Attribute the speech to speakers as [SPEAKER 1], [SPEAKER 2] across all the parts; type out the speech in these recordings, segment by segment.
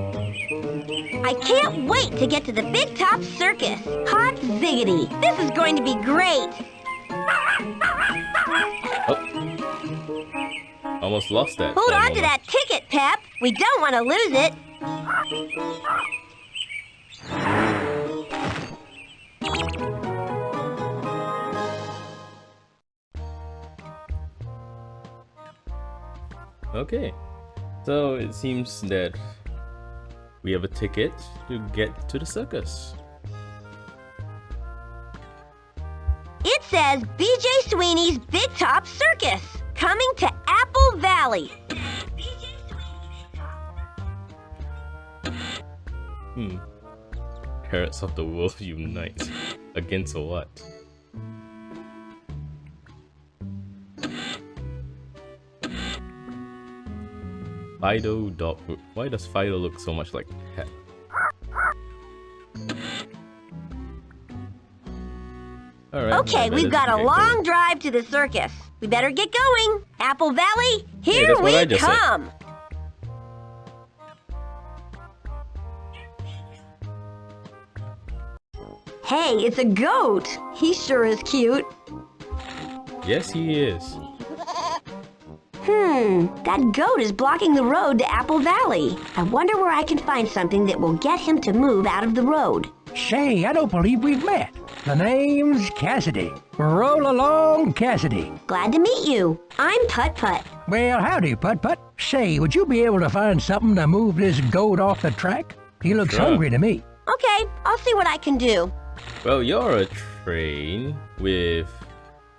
[SPEAKER 1] I can't wait to get to the Big Top Circus. Hot ziggity. This is going to be great.
[SPEAKER 2] Oh. Almost lost that.
[SPEAKER 1] Hold on to that ticket, Pep. We don't want to lose it.
[SPEAKER 2] Okay. So it seems that we have a ticket to get to the circus.
[SPEAKER 1] It says BJ Sweeney's Big Top Circus, coming to Apple Valley.
[SPEAKER 2] Parrots of the Wolf unite. Against what? Fido dog. Why does Fido look so much like Pep? Alright.
[SPEAKER 1] Okay, we've got a long drive to the circus. We better get going. Apple Valley, here
[SPEAKER 2] that's what I
[SPEAKER 1] we
[SPEAKER 2] just said.
[SPEAKER 1] come. Hey, it's a goat. He sure is cute.
[SPEAKER 2] Yes, he is.
[SPEAKER 1] That goat is blocking the road to Apple Valley. I wonder where I can find something that will get him to move out of the road.
[SPEAKER 3] Say, I don't believe we've met. The name's Cassidy. Roll along, Cassidy.
[SPEAKER 1] Glad to meet you. I'm Putt-Putt.
[SPEAKER 3] Well, howdy, Putt-Putt. Say, would you be able to find something to move this goat off the track? He looks
[SPEAKER 2] Sure.
[SPEAKER 3] hungry to me.
[SPEAKER 1] Okay, I'll see what I can do.
[SPEAKER 2] Well, you're a train with,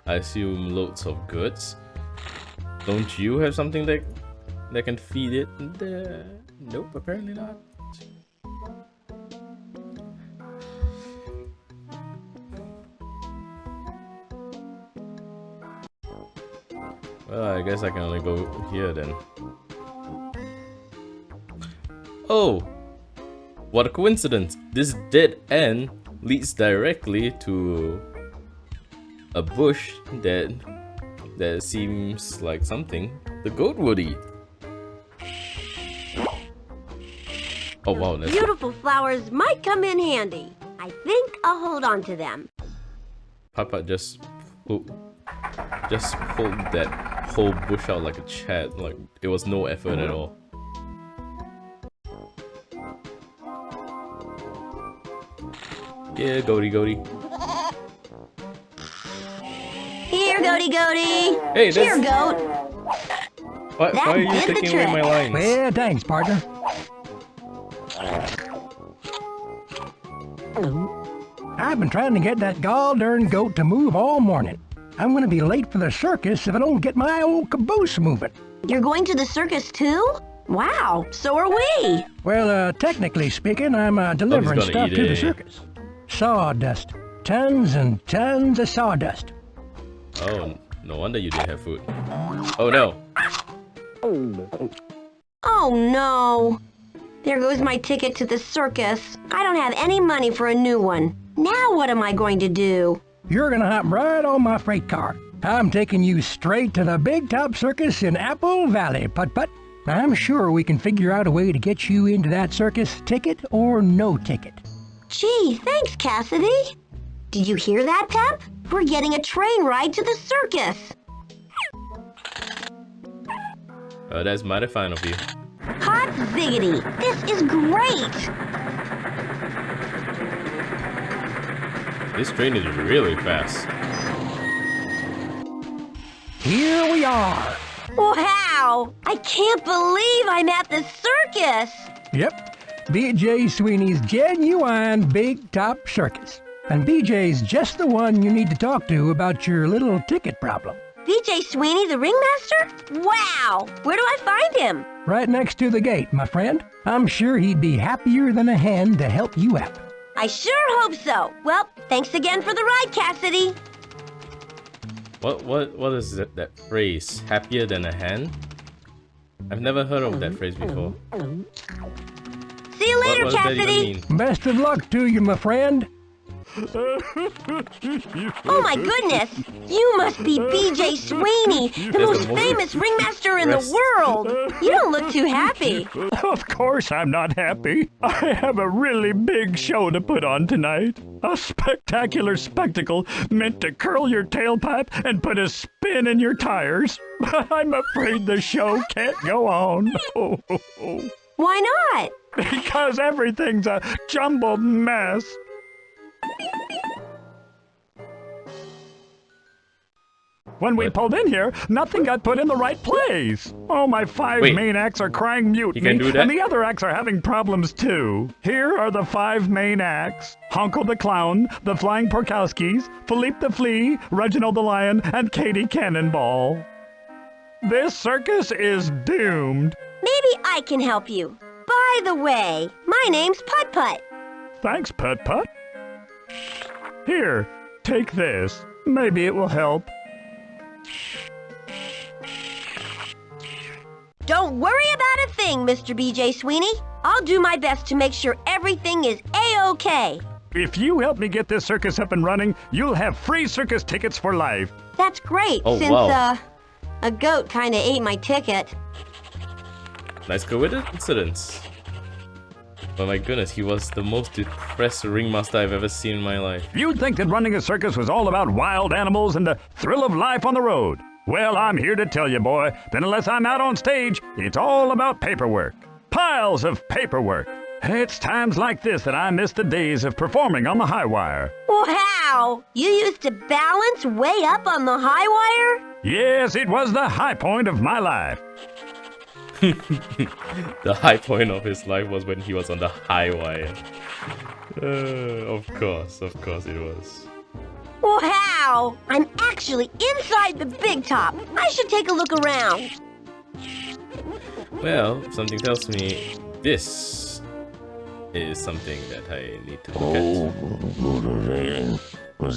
[SPEAKER 2] I assume, loads of goods. Don't you have something that can feed it? Nope, apparently not. Well, I guess I can only go here then. Oh! What a coincidence! This dead end leads directly to a bush that seems like something the goat would eat. Oh wow, that's
[SPEAKER 1] Beautiful flowers might come in handy. I think I'll hold on to them.
[SPEAKER 2] Papa just pulled that whole bush out like a chat. Like it was no effort at all. Yeah, goaty goaty.
[SPEAKER 1] Here, goaty goaty.
[SPEAKER 2] Hey,
[SPEAKER 1] Here, goat.
[SPEAKER 2] Why are you
[SPEAKER 1] did the
[SPEAKER 2] taking away my
[SPEAKER 1] trick.
[SPEAKER 2] lines?
[SPEAKER 3] Well, thanks, partner. I've been trying to get that gall-darn goat to move all morning. I'm gonna be late for the circus if I don't get my old caboose moving.
[SPEAKER 1] You're going to the circus too? Wow, so are we.
[SPEAKER 3] Well, technically speaking, I'm delivering
[SPEAKER 2] gonna
[SPEAKER 3] stuff
[SPEAKER 2] eat
[SPEAKER 3] to the
[SPEAKER 2] it.
[SPEAKER 3] circus. Sawdust. Tons and tons of sawdust.
[SPEAKER 2] Oh, no wonder you didn't have food. Oh no.
[SPEAKER 1] Oh no. There goes my ticket to the circus. I don't have any money for a new one. Now what am I going to do?
[SPEAKER 3] You're gonna hop right on my freight car. I'm taking you straight to the Big Top Circus in Apple Valley, Putt-Putt. I'm sure we can figure out a way to get you into that circus, ticket or no ticket.
[SPEAKER 1] Gee, thanks, Cassidy. Did you hear that, Pep? We're getting a train ride to the circus.
[SPEAKER 2] Oh, that's mighty fine of you.
[SPEAKER 1] Hot ziggity. This is great.
[SPEAKER 2] This train is really fast.
[SPEAKER 3] Here we are.
[SPEAKER 1] Wow! I can't believe I'm at the circus.
[SPEAKER 3] Yep, BJ Sweeney's genuine Big Top Circus. And BJ's just the one you need to talk to about your little ticket problem.
[SPEAKER 1] BJ Sweeney, the ringmaster? Wow! Where do I find him?
[SPEAKER 3] Right next to the gate, my friend. I'm sure he'd be happier than a hen to help you out.
[SPEAKER 1] I sure hope so. Well, thanks again for the ride, Cassidy.
[SPEAKER 2] What is that phrase? Happier than a hen? I've never heard of that phrase before.
[SPEAKER 1] See you later,
[SPEAKER 2] What does that even
[SPEAKER 1] Cassidy.
[SPEAKER 2] mean?
[SPEAKER 3] Best of luck to you, my friend.
[SPEAKER 1] Oh my goodness! You must be B.J. Sweeney, the most famous ringmaster in the world! You don't look too happy.
[SPEAKER 3] Of course I'm not happy. I have a really big show to put on tonight. A spectacular spectacle meant to curl your tailpipe and put a spin in your tires. But I'm afraid the show can't go on.
[SPEAKER 1] Why not?
[SPEAKER 3] Because everything's a jumbled mess. When we pulled in here, nothing got put in the right place. Oh, my five
[SPEAKER 2] Wait.
[SPEAKER 3] main acts are crying mutiny,
[SPEAKER 2] can do that?
[SPEAKER 3] and the other acts are having problems too. Here are the 5 main acts: Honko the Clown, the Flying Porkowskis, Philippe the Flea, Reginald the Lion, and Katie Cannonball. This circus is doomed.
[SPEAKER 1] Maybe I can help you. By the way, my name's Putt-Putt.
[SPEAKER 3] Thanks, Putt-Putt. Here, take this. Maybe it will help.
[SPEAKER 1] Don't worry about a thing, Mr. B.J. Sweeney. I'll do my best to make sure everything is A-OK.
[SPEAKER 3] If you help me get this circus up and running, you'll have free circus tickets for life.
[SPEAKER 1] That's great,
[SPEAKER 2] Oh,
[SPEAKER 1] since,
[SPEAKER 2] wow.
[SPEAKER 1] A goat kinda ate my ticket.
[SPEAKER 2] Nice coincidence. Oh my goodness, he was the most depressed ringmaster I've ever seen in my life.
[SPEAKER 3] You'd think that running a circus was all about wild animals and the thrill of life on the road. Well, I'm here to tell you, boy, that unless I'm out on stage, it's all about paperwork. Piles of paperwork. It's times like this that I miss the days of performing on the high wire.
[SPEAKER 1] Wow! You used to balance way up on the high wire?
[SPEAKER 3] Yes, it was the high point of my life.
[SPEAKER 2] The high point of his life was when he was on the high wire. Of course it was.
[SPEAKER 1] Wow! I'm actually inside the big top. I should take a look around.
[SPEAKER 2] Well, something tells me this is something that I need to look at.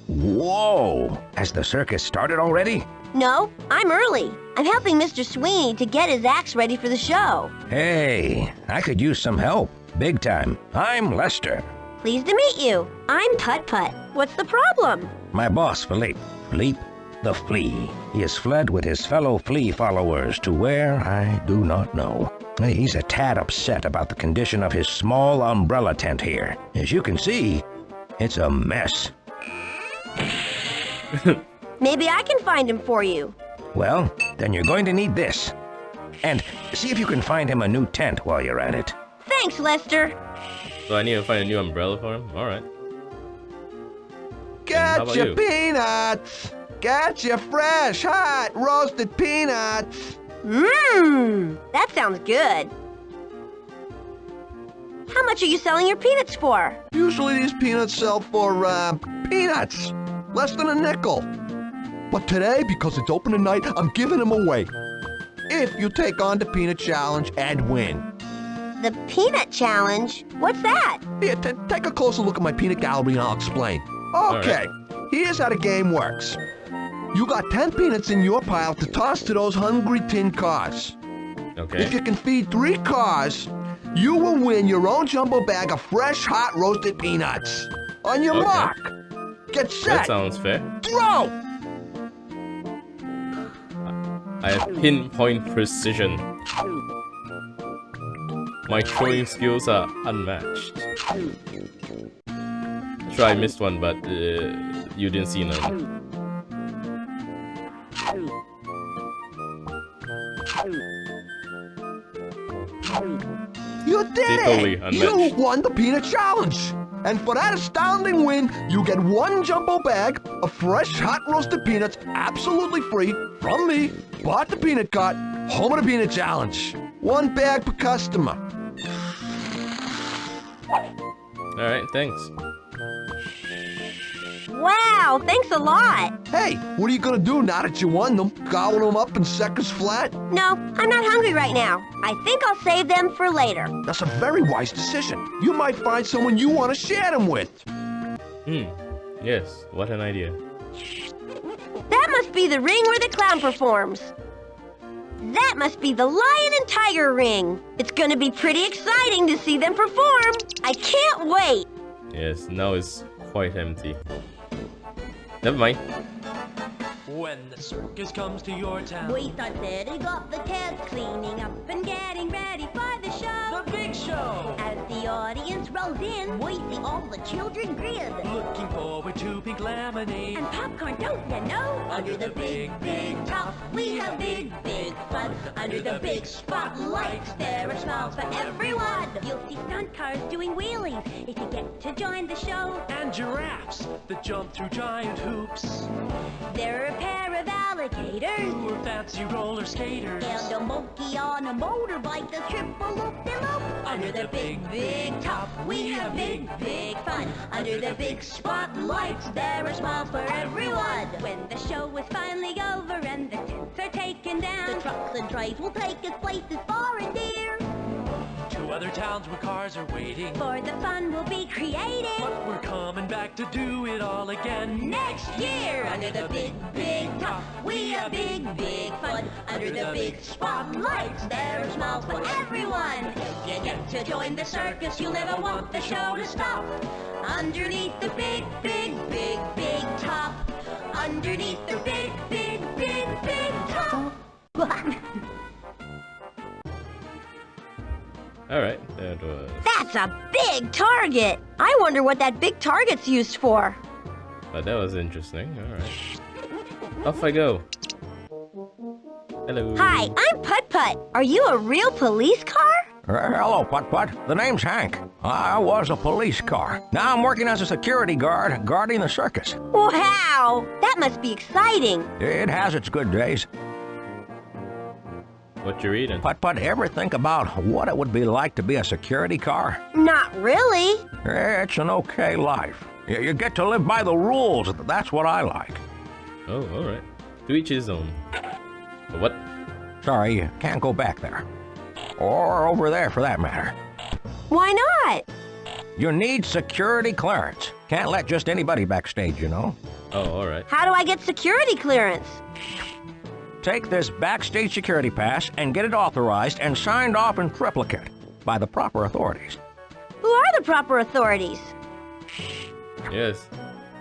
[SPEAKER 4] Whoa! Has the circus started already?
[SPEAKER 1] No, I'm early. I'm helping Mr. Sweeney to get his acts ready for the show.
[SPEAKER 4] Hey, I could use some help. Big time. I'm Lester.
[SPEAKER 1] Pleased to meet you. I'm Putt-Putt. What's the problem?
[SPEAKER 4] My boss, Philippe. Philippe the Flea. He has fled with his fellow flea followers to where I do not know. He's a tad upset about the condition of his small umbrella tent here. As you can see, it's a mess.
[SPEAKER 1] Maybe I can find him for you.
[SPEAKER 4] Well, then you're going to need this. And see if you can find him a new tent while you're at it.
[SPEAKER 1] Thanks, Lester.
[SPEAKER 2] So I need to find a new umbrella for him? Alright. How about
[SPEAKER 5] Get
[SPEAKER 2] you?
[SPEAKER 5] your peanuts! Get your fresh, hot, roasted peanuts!
[SPEAKER 1] Mmm, that sounds good. How much are you selling your peanuts for?
[SPEAKER 5] Usually these peanuts sell for, peanuts. Less than a nickel. But today, because it's opening night, I'm giving them away. If you take on the peanut challenge and win.
[SPEAKER 1] The peanut challenge? What's that?
[SPEAKER 5] Here, take a closer look at my peanut gallery and I'll explain. Okay, here's how the game works. You got 10 peanuts in your pile to toss to those hungry tin cars.
[SPEAKER 2] Okay.
[SPEAKER 5] If you can feed 3 cars, you will win your own jumbo bag of fresh, hot, roasted peanuts. On your
[SPEAKER 2] Okay.
[SPEAKER 5] mark, get
[SPEAKER 2] That
[SPEAKER 5] set,
[SPEAKER 2] sounds fair.
[SPEAKER 5] throw!
[SPEAKER 2] I have pinpoint precision. My throwing skills are unmatched. Sure, I missed one, but you didn't see none.
[SPEAKER 5] You did
[SPEAKER 2] Totally
[SPEAKER 5] it!
[SPEAKER 2] unmatched.
[SPEAKER 5] You won the peanut challenge! And for that astounding win, you get 1 jumbo bag of fresh, hot roasted peanuts absolutely free from me, Bought the Peanut Cart, home of the Peanut Challenge. 1 bag per customer.
[SPEAKER 2] Alright, thanks.
[SPEAKER 1] Wow, thanks a lot.
[SPEAKER 5] Hey, what are you gonna do now that you won them? Gobble them up in seconds flat?
[SPEAKER 1] No, I'm not hungry right now. I think I'll save them for later.
[SPEAKER 5] That's a very wise decision. You might find someone you want to share them with.
[SPEAKER 2] Yes, what an idea.
[SPEAKER 1] That must be the ring where the clown performs. That must be the lion and tiger ring. It's gonna be pretty exciting to see them perform. I can't wait.
[SPEAKER 2] Yes, now it's quite empty. Never mind.
[SPEAKER 6] When the circus comes to your town,
[SPEAKER 1] We start setting up the tents, cleaning up and getting ready for the show.
[SPEAKER 6] the big show!
[SPEAKER 1] As the audience rolls in, we see all the children grin.
[SPEAKER 6] Looking forward to pink lemonade.
[SPEAKER 1] And popcorn, don't you know?
[SPEAKER 6] Under the big, big
[SPEAKER 1] top, we have big, big fun. Under the big spotlights, there are smiles for everyone. You'll see stunt cars doing wheelies if you get to join the show.
[SPEAKER 6] And giraffes that jump through giant hoops.
[SPEAKER 1] There are a pair of alligators
[SPEAKER 6] Who are fancy roller skaters.
[SPEAKER 1] and a monkey on a motorbike that's triple loop-de-loop. Under the big, big top, we have big, big fun. Under the big spotlights, there are smiles for everyone. When the show is finally over and the tents are taken down, the trucks and trays will take us places far and near.
[SPEAKER 6] To other towns where cars are waiting.
[SPEAKER 1] For the fun we'll be creating
[SPEAKER 6] But we're coming back to do it all again.
[SPEAKER 1] next year. Under the big, big top, we have big, big fun. Under the big spotlights, there are smiles for everyone. If you get to join the circus, you'll never want the show to stop. Underneath the big, big, big, big top. Underneath the big, big, big, big top.
[SPEAKER 2] Alright, that was...
[SPEAKER 1] That's a big target. I wonder what that big target's used for.
[SPEAKER 2] But that was interesting. Alright. Off I go. Hello.
[SPEAKER 1] Hi, I'm Putt-Putt. Are you a real police car?
[SPEAKER 4] Hello, Putt-Putt. The name's Hank. I was a police car. Now I'm working as a security guard, guarding the circus.
[SPEAKER 1] Wow, that must be exciting.
[SPEAKER 4] It has its good days.
[SPEAKER 2] What you reading?
[SPEAKER 4] Putt-Putt, ever think about what it would be like to be a security car?
[SPEAKER 1] Not really.
[SPEAKER 4] It's an okay life. You get to live by the rules. That's what I like.
[SPEAKER 2] Oh, alright. To each his own. What?
[SPEAKER 4] Sorry, you can't go back there. Or over there, for that matter.
[SPEAKER 1] Why not?
[SPEAKER 4] You need security clearance. Can't let just anybody backstage, you know.
[SPEAKER 2] Oh, alright.
[SPEAKER 1] How do I get security clearance?
[SPEAKER 4] Take this backstage security pass and get it authorized and signed off in triplicate by the proper authorities.
[SPEAKER 1] Who are the proper authorities?
[SPEAKER 2] Yes.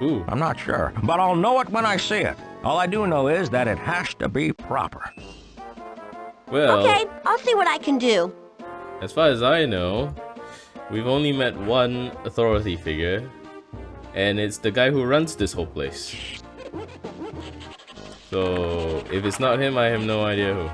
[SPEAKER 2] Ooh.
[SPEAKER 4] I'm not sure, but I'll know it when I see it. All I do know is that it has to be proper.
[SPEAKER 2] Well,
[SPEAKER 1] Okay, I'll see what I can do.
[SPEAKER 2] as far as I know, we've only met one authority figure, and it's the guy who runs this whole place. So, if it's not him, I have no idea who.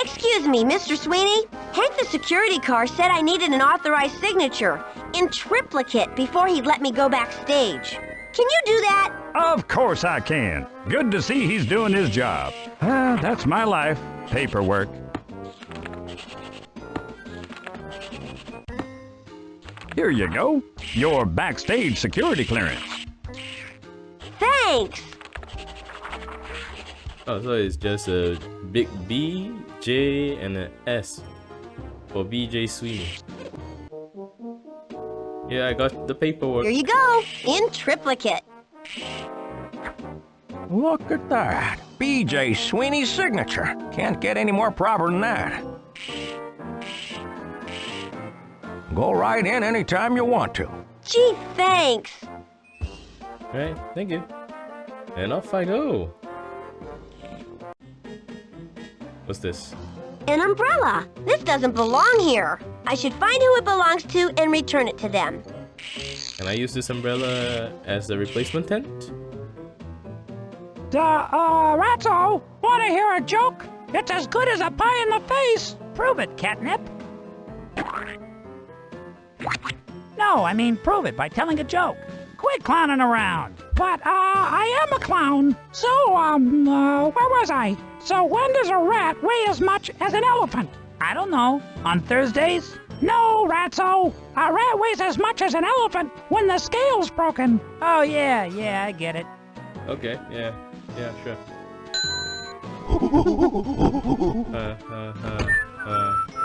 [SPEAKER 1] Excuse me, Mr. Sweeney. Hank the security car said I needed an authorized signature in triplicate before he'd let me go backstage. Can you do that?
[SPEAKER 7] Of course I can. Good to see he's doing his job. That's my life. Paperwork. Here you go. Your backstage security clearance.
[SPEAKER 1] Thanks.
[SPEAKER 2] Oh, so it's just a big B, J, and an S for BJ Sweeney. Yeah, I got the paperwork.
[SPEAKER 1] Here you go, in triplicate.
[SPEAKER 4] Look at that. BJ Sweeney's signature. Can't get any more proper than that. Go right in anytime you want to.
[SPEAKER 1] Gee, thanks.
[SPEAKER 2] Right, thank you. And off I go. What's this?
[SPEAKER 1] An umbrella. This doesn't belong here. I should find who it belongs to and return it to them.
[SPEAKER 2] Can I use this umbrella as a replacement tent?
[SPEAKER 3] Ratso, wanna hear a joke? It's as good as a pie in the face. Prove it, Catnip. No, I mean prove it by telling a joke. Quit clowning around. But, I am a clown. So, where was I? So when does a rat weigh as much as an elephant? I don't know. On Thursdays? No, Ratso. A rat weighs as much as an elephant when the scale's broken. Oh, yeah, I get it.
[SPEAKER 2] Okay, yeah, sure.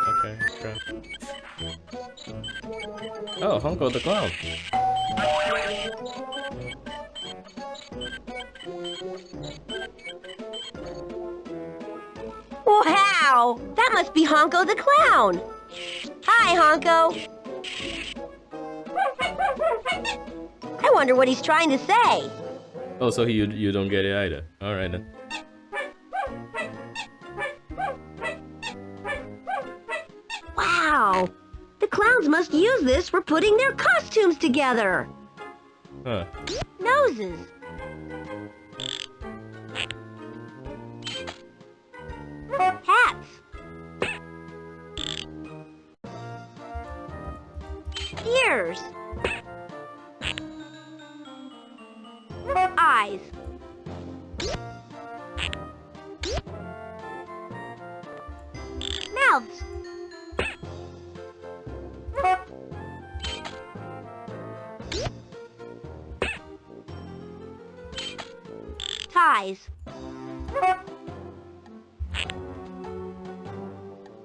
[SPEAKER 2] Okay, sure. Oh, Honko the Clown.
[SPEAKER 1] Wow, that must be Honko the Clown. Hi, Honko. wonder what he's trying to say.
[SPEAKER 2] Oh, so you don't get it either. All right then.
[SPEAKER 1] Wow! The clowns must use this for putting their costumes together.
[SPEAKER 2] Huh.
[SPEAKER 1] Noses. Hats. Ears. Eyes. Mouths. Ties.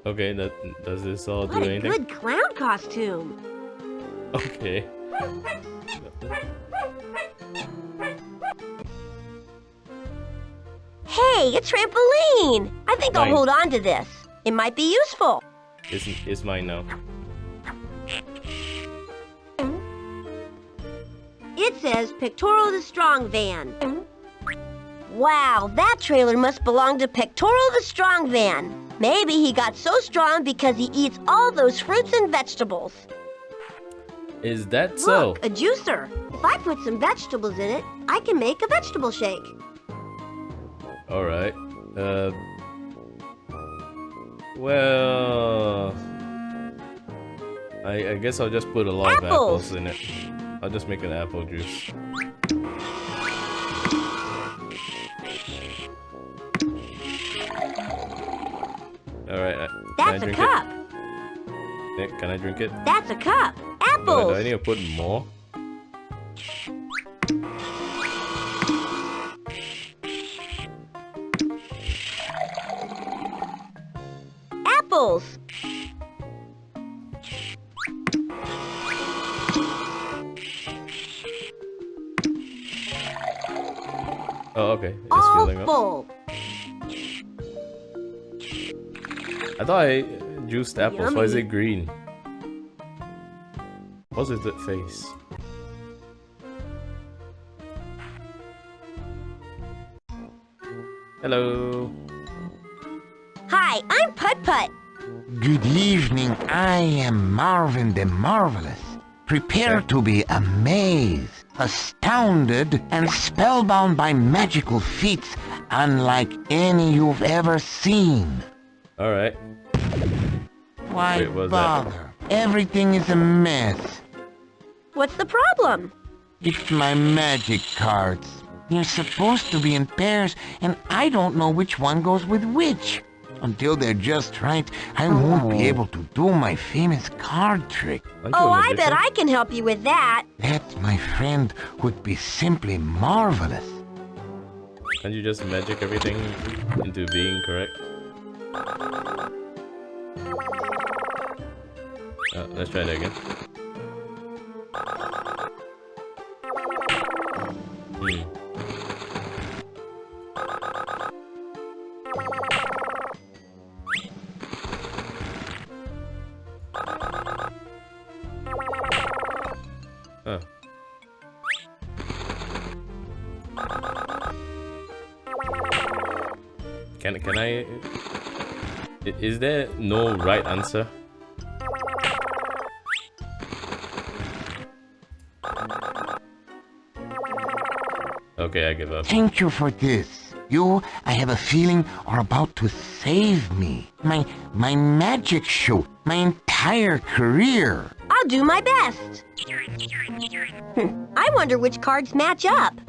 [SPEAKER 2] Okay, does this all do
[SPEAKER 1] What a
[SPEAKER 2] anything?
[SPEAKER 1] good clown costume.
[SPEAKER 2] Okay.
[SPEAKER 1] Hey, a trampoline! I think I'll
[SPEAKER 2] Mine.
[SPEAKER 1] hold on to this. It might be useful.
[SPEAKER 2] It's mine now.
[SPEAKER 1] It says Pictorial the Strong Van. Wow, that trailer must belong to Pictorial the Strong Van. Maybe he got so strong because he eats all those fruits and vegetables.
[SPEAKER 2] Is that so?
[SPEAKER 1] Look, a juicer. If I put some vegetables in it, I can make a vegetable shake.
[SPEAKER 2] All right. Well, I guess I'll just put a lot of
[SPEAKER 1] Apples.
[SPEAKER 2] apples in it. I'll just make an apple juice. All right. Can I
[SPEAKER 1] That's a
[SPEAKER 2] drink
[SPEAKER 1] cup.
[SPEAKER 2] it? Can I drink it?
[SPEAKER 1] That's a cup.
[SPEAKER 2] Do
[SPEAKER 1] Apples.
[SPEAKER 2] I need to put more?
[SPEAKER 1] Apples.
[SPEAKER 2] Oh, okay. It's
[SPEAKER 1] All
[SPEAKER 2] filling up.
[SPEAKER 1] full.
[SPEAKER 2] I thought I juiced apples. Why is
[SPEAKER 1] Yummy.
[SPEAKER 2] it green? What's with that face? Hello.
[SPEAKER 1] Hi, I'm Putt-Putt.
[SPEAKER 8] Good evening, I am Marvin the Marvelous. Prepare to be amazed, astounded, and spellbound by magical feats unlike any you've ever seen.
[SPEAKER 2] Alright.
[SPEAKER 8] Why
[SPEAKER 2] Wait, what's that?
[SPEAKER 8] bother? Everything is a mess.
[SPEAKER 1] What's the problem?
[SPEAKER 8] It's my magic cards. They're supposed to be in pairs, and I don't know which one goes with which. Until they're just right, I won't be able to do my famous card trick.
[SPEAKER 2] Aren't you a
[SPEAKER 1] Oh, I bet
[SPEAKER 2] magician?
[SPEAKER 1] I can help you with that.
[SPEAKER 8] That, my friend, would be simply marvelous.
[SPEAKER 2] Can't you just magic everything into being correct? Let's try that again. Huh. Can I? Is there no right answer? Okay, I give up.
[SPEAKER 8] Thank you for this. You, I have a feeling, are about to save me. My magic show, my entire career.
[SPEAKER 1] I'll do my best. I wonder which cards match up.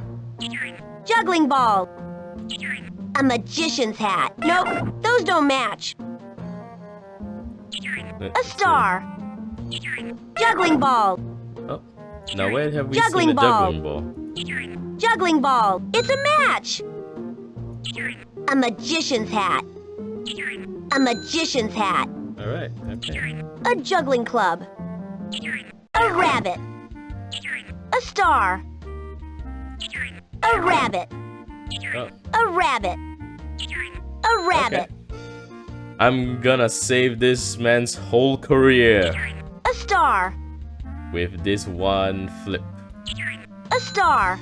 [SPEAKER 1] Juggling ball. A magician's hat. Nope, those don't match. A star. Juggling ball.
[SPEAKER 2] Oh, now where have we
[SPEAKER 1] Juggling
[SPEAKER 2] seen the
[SPEAKER 1] ball.
[SPEAKER 2] juggling ball?
[SPEAKER 1] Juggling ball. It's a match. A magician's hat. A magician's hat.
[SPEAKER 2] All right. Okay.
[SPEAKER 1] A juggling club. A rabbit. A star. A rabbit.
[SPEAKER 2] Oh,
[SPEAKER 1] A rabbit. A rabbit.
[SPEAKER 2] I'm gonna save this man's whole career
[SPEAKER 1] A star.
[SPEAKER 2] with this one flip.
[SPEAKER 1] a star.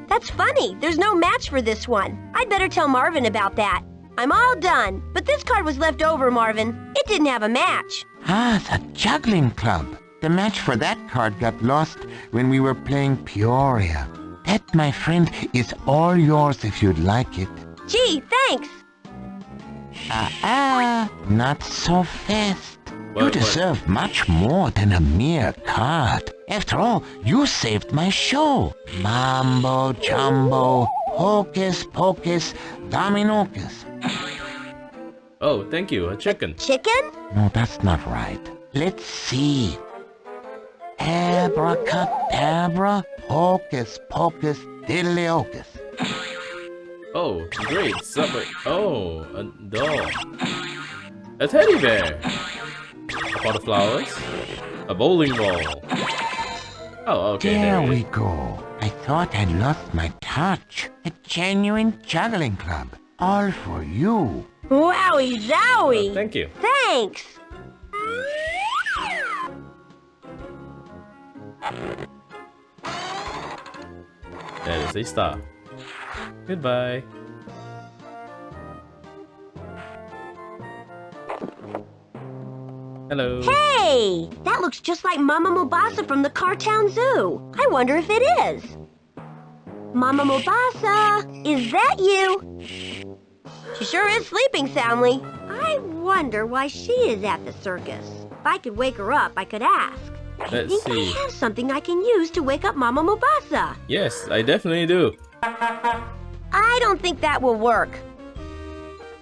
[SPEAKER 1] That's funny. There's no match for this one. I'd better tell Marvin about that. I'm all done. But this card was left over, Marvin. It didn't have a match.
[SPEAKER 8] Ah, the juggling club. The match for that card got lost when we were playing Peoria. That, my friend, is all yours if you'd like it.
[SPEAKER 1] Gee, thanks.
[SPEAKER 8] Not so fast. You
[SPEAKER 2] What?
[SPEAKER 8] deserve much more than a mere card. After all, you saved my show. Mambo jumbo, hocus pocus, dominocus.
[SPEAKER 2] Oh, thank you. A chicken.
[SPEAKER 1] Chicken?
[SPEAKER 8] No, that's not right. Let's see. Abracadabra, hocus pocus, diddly-ocus.
[SPEAKER 2] Oh, great. Summer. Oh, a doll. A teddy bear. A pot of flowers. A bowling ball. Oh, okay.
[SPEAKER 8] There
[SPEAKER 2] it
[SPEAKER 8] we
[SPEAKER 2] is.
[SPEAKER 8] go. I thought I'd lost my touch. A genuine juggling club. All for you.
[SPEAKER 1] Wowie zowie.
[SPEAKER 2] Thank you.
[SPEAKER 1] Thanks.
[SPEAKER 2] That is a star. Goodbye. Hello.
[SPEAKER 1] Hey! That looks just like Mama Mubasa from the Cartown Zoo. I wonder if it is. Mama Mubasa, is that you? She sure is sleeping soundly. I wonder why she is at the circus. If I could wake her up, I could ask. I
[SPEAKER 2] Let's
[SPEAKER 1] think
[SPEAKER 2] see.
[SPEAKER 1] I have something I can use to wake up Mama Mubasa.
[SPEAKER 2] Yes, I definitely do.
[SPEAKER 1] I don't think that will work.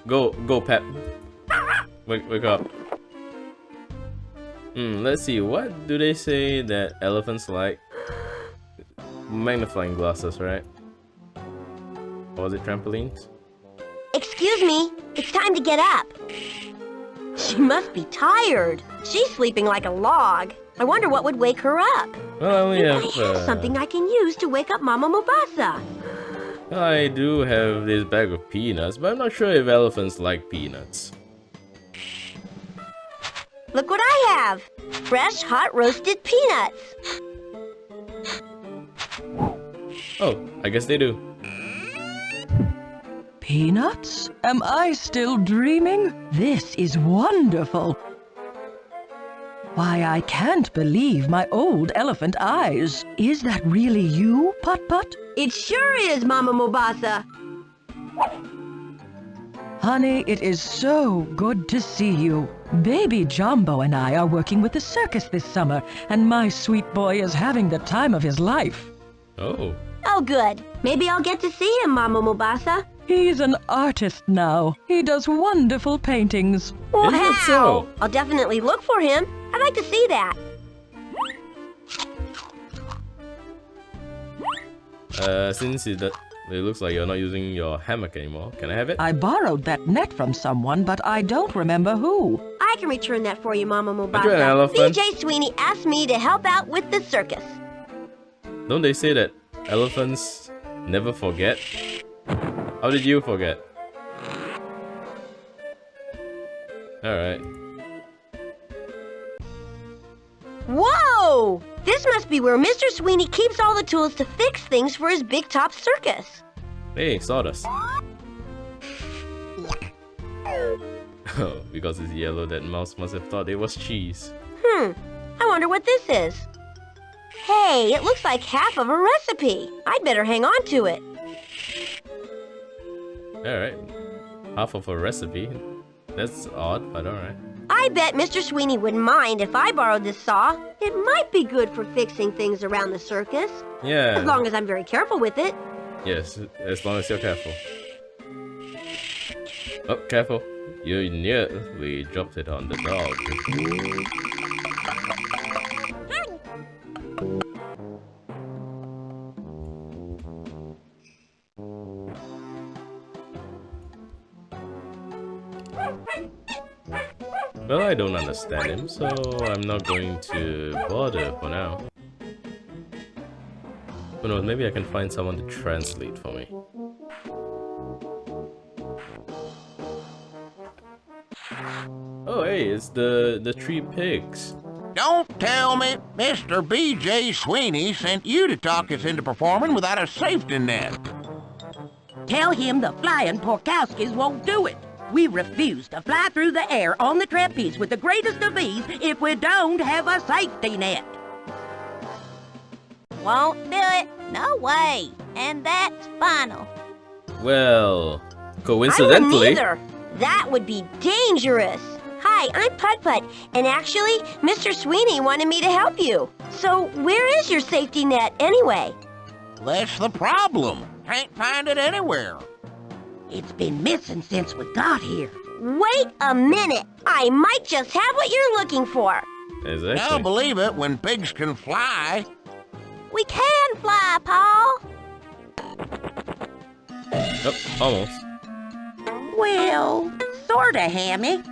[SPEAKER 2] Go, Pep. Wake up. Let's see. What do they say that elephants like? Magnifying glasses, right? Or was it trampolines?
[SPEAKER 1] Excuse me, it's time to get up. She must be tired. She's sleeping like a log. I wonder what would wake her up.
[SPEAKER 2] Well, I only
[SPEAKER 1] I
[SPEAKER 2] have.
[SPEAKER 1] have something I can use to wake up Mama Mubasa.
[SPEAKER 2] I do have this bag of peanuts, but I'm not sure if elephants like peanuts.
[SPEAKER 1] Look what I have. Fresh, hot roasted peanuts.
[SPEAKER 2] Oh, I guess they do.
[SPEAKER 9] Peanuts? Am I still dreaming? This is wonderful. Why, I can't believe my old elephant eyes. Is that really you, Putt-Putt?
[SPEAKER 1] It sure is, Mama Mubasa.
[SPEAKER 9] Honey, it is so good to see you. Baby Jumbo and I are working with the circus this summer, and my sweet boy is having the time of his life.
[SPEAKER 2] Oh,
[SPEAKER 1] Oh, good. Maybe I'll get to see him, Mama Mubasa.
[SPEAKER 9] He's an artist now. He does wonderful paintings.
[SPEAKER 2] Is it so?
[SPEAKER 1] I'll definitely look for him. I'd like to see that.
[SPEAKER 2] Since it looks like you're not using your hammock anymore, can I have it?
[SPEAKER 9] I borrowed that net from someone, but I don't remember who.
[SPEAKER 1] I can return that for you, Mama
[SPEAKER 2] Aren't you an
[SPEAKER 1] Mubasa.
[SPEAKER 2] elephant?
[SPEAKER 1] BJ Sweeney asked me to help out with the circus.
[SPEAKER 2] Don't they say that elephants never forget? How did you forget? Alright.
[SPEAKER 1] Whoa! This must be where Mr. Sweeney keeps all the tools to fix things for his big top circus.
[SPEAKER 2] Hey, sawdust. Oh, because it's yellow, that mouse must have thought it was cheese.
[SPEAKER 1] I wonder what this is. Hey, it looks like half of a recipe. I'd better hang on to it.
[SPEAKER 2] Alright. Half of a recipe. That's odd, but alright.
[SPEAKER 1] I bet Mr. Sweeney wouldn't mind if I borrowed this saw. It might be good for fixing things around the circus.
[SPEAKER 2] Yeah.
[SPEAKER 1] As long as I'm very careful with it.
[SPEAKER 2] Yes, as long as you're careful. Oh, careful. You nearly dropped it on the dog. Well, I don't understand him, so I'm not going to bother for now. Who knows, maybe I can find someone to translate for me. Oh hey, it's the three pigs.
[SPEAKER 8] Don't tell me Mr. B.J. Sweeney sent you to talk us into performing without a safety net.
[SPEAKER 1] Tell him the flying Porkowskis won't do it. We refuse to fly through the air on the trapeze with the greatest of ease if we don't have a safety net. Won't do it. No way. And that's final.
[SPEAKER 2] Well,
[SPEAKER 1] I
[SPEAKER 2] coincidentally,
[SPEAKER 1] wouldn't either. That would be dangerous. Hi, I'm Putt-Putt, and actually, Mr. Sweeney wanted me to help you. So, where is your safety net anyway?
[SPEAKER 8] That's the problem. Can't find it anywhere.
[SPEAKER 1] It's been missing since we got here. Wait a minute. I might just have what you're looking for.
[SPEAKER 8] I'll
[SPEAKER 2] exactly.
[SPEAKER 8] believe it when pigs can fly.
[SPEAKER 1] We can fly, Paul.
[SPEAKER 2] Yep, almost.
[SPEAKER 1] Well, sorta, Hammy.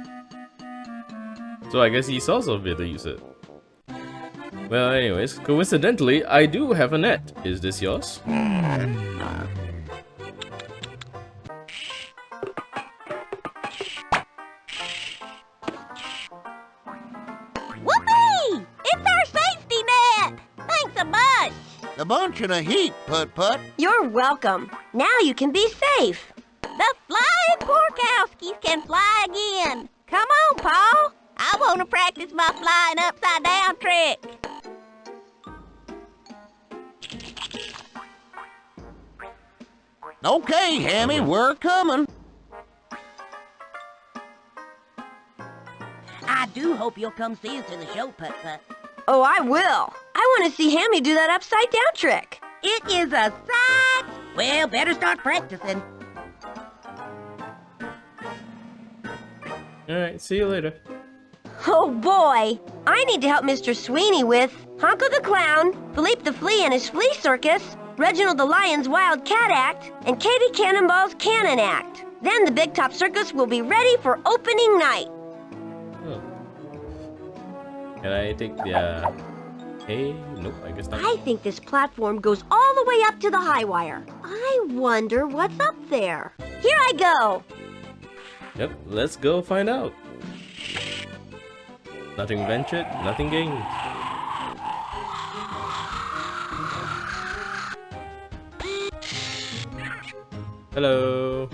[SPEAKER 2] So I guess he's also able to use it. Well, anyways, coincidentally, I do have a net. Is this yours?
[SPEAKER 1] Whoopee! It's our safety net! Thanks a bunch!
[SPEAKER 8] A bunch in a heap, Putt-Putt.
[SPEAKER 1] You're welcome. Now you can be safe. The flying Porkowskis can fly again. Come on, Paul. I want to practice my flying upside down trick.
[SPEAKER 8] Okay, Hammy, we're coming.
[SPEAKER 1] I do hope you'll come see us in the show, Putt-Putt. Oh, I will. I want to see Hammy do that upside down trick. It is a sight. Well, better start practicing.
[SPEAKER 2] Alright, see you later.
[SPEAKER 1] Oh boy, I need to help Mr. Sweeney with Honko the Clown, Philippe the Flea and his Flea Circus, Reginald the Lion's Wild Cat Act, and Katie Cannonball's Cannon Act. Then the Big Top Circus will be ready for opening night.
[SPEAKER 2] Oh. Can I take the, hey, nope, I guess not.
[SPEAKER 1] I think this platform goes all the way up to the high wire. I wonder what's up there. Here I go.
[SPEAKER 2] Yep, let's go find out. Nothing ventured, nothing gained. Hello.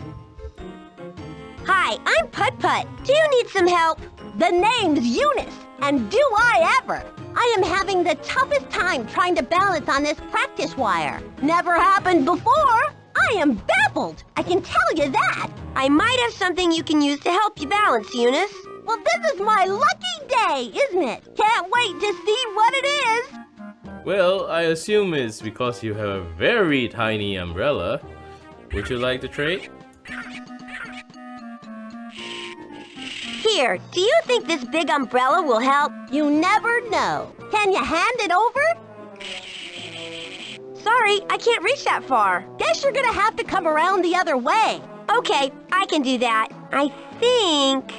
[SPEAKER 1] Hi, I'm Putt-Putt. Do you need some help? The name's Eunice, and do I ever! I am having the toughest time trying to balance on this practice wire. Never happened before. I am baffled. I can tell you that. I might have something you can use to help you balance, Eunice. Well, this is my lucky day, isn't it? Can't wait to see what it is.
[SPEAKER 2] Well, I assume it's because you have a very tiny umbrella. Would you like to trade?
[SPEAKER 1] Here, do you think this big umbrella will help? You never know. Can you hand it over? Sorry, I can't reach that far. Guess you're gonna have to come around the other way. Okay, I can do that. I think...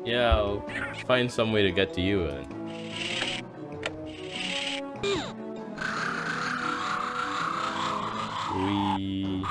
[SPEAKER 2] Yeah, I'll find some way to get to you then. We...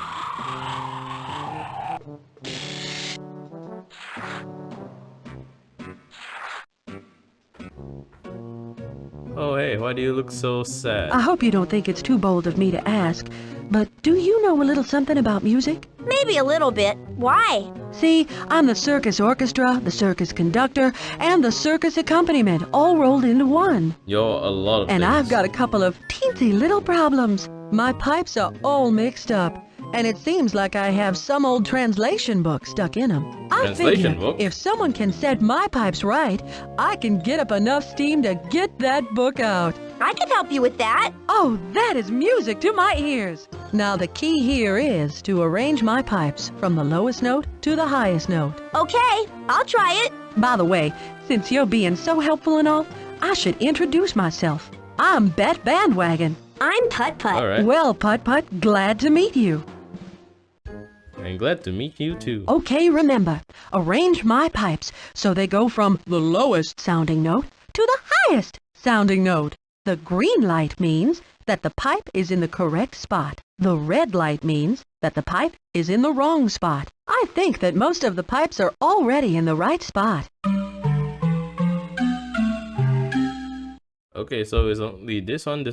[SPEAKER 2] Oh hey, why do you look so sad?
[SPEAKER 9] I hope you don't think it's too bold of me to ask, but do you know a little something about music?
[SPEAKER 1] Maybe a little bit. Why?
[SPEAKER 9] See, I'm the circus orchestra, the circus conductor, and the circus accompaniment all rolled into one.
[SPEAKER 2] You're a lot of
[SPEAKER 9] And
[SPEAKER 2] things.
[SPEAKER 9] I've got a couple of teensy little problems. My pipes are all mixed up, and it seems like I have some old translation book stuck in them. I
[SPEAKER 2] Translation
[SPEAKER 9] figure
[SPEAKER 2] book?
[SPEAKER 9] if someone can set my pipes right, I can get up enough steam to get that book out.
[SPEAKER 1] I can help you with that.
[SPEAKER 9] Oh, that is music to my ears. Now the key here is to arrange my pipes from the lowest note to the highest note.
[SPEAKER 1] Okay, I'll try it.
[SPEAKER 9] By the way, since you're being so helpful and all, I should introduce myself. I'm Bet Bandwagon.
[SPEAKER 1] I'm Putt-Putt.
[SPEAKER 2] Alright,
[SPEAKER 9] Well, Putt-Putt, glad to meet you.
[SPEAKER 2] I'm glad to meet you too.
[SPEAKER 9] Okay, remember, arrange my pipes so they go from the lowest sounding note to the highest sounding note. The green light means that the pipe is in the correct spot. The red light means that the pipe is in the wrong spot. I think that most of the pipes are already in the right spot.
[SPEAKER 2] Okay, so it's only this one,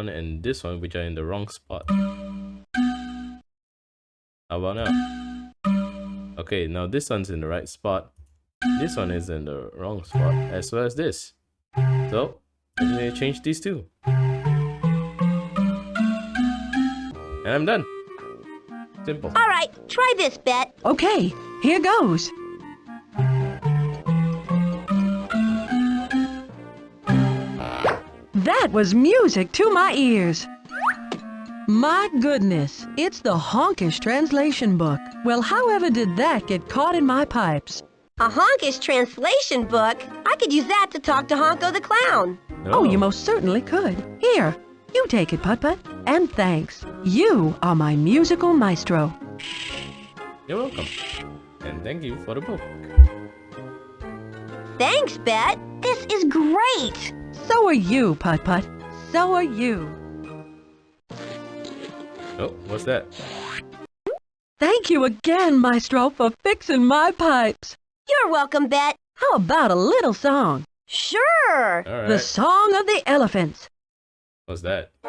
[SPEAKER 2] and this one which are in the wrong spot. How about now? Okay, now this one's in the right spot. This one is in the wrong spot, as well as this. So, I'm gonna change these two. And I'm done. Simple.
[SPEAKER 1] All right, try this, Bet.
[SPEAKER 9] Okay, here goes. That was music to my ears. My goodness, it's the Honkish translation book. Well, however did that get caught in my pipes?
[SPEAKER 1] A Honkish translation book? I could use that to talk to Honko the Clown.
[SPEAKER 9] Oh, you most certainly could. Here, you take it, Putt-Putt. And thanks. You are my musical maestro.
[SPEAKER 2] You're welcome. And thank you for the book.
[SPEAKER 1] Thanks, Bet. This is great.
[SPEAKER 9] So are you, Putt-Putt. So are you.
[SPEAKER 2] Oh, what's that?
[SPEAKER 9] Thank you again, Maestro, for fixing my pipes.
[SPEAKER 1] You're welcome, Bet.
[SPEAKER 9] How about a little song?
[SPEAKER 1] Sure.
[SPEAKER 2] All right.
[SPEAKER 9] The Song of the Elephants.
[SPEAKER 2] What's that?
[SPEAKER 9] The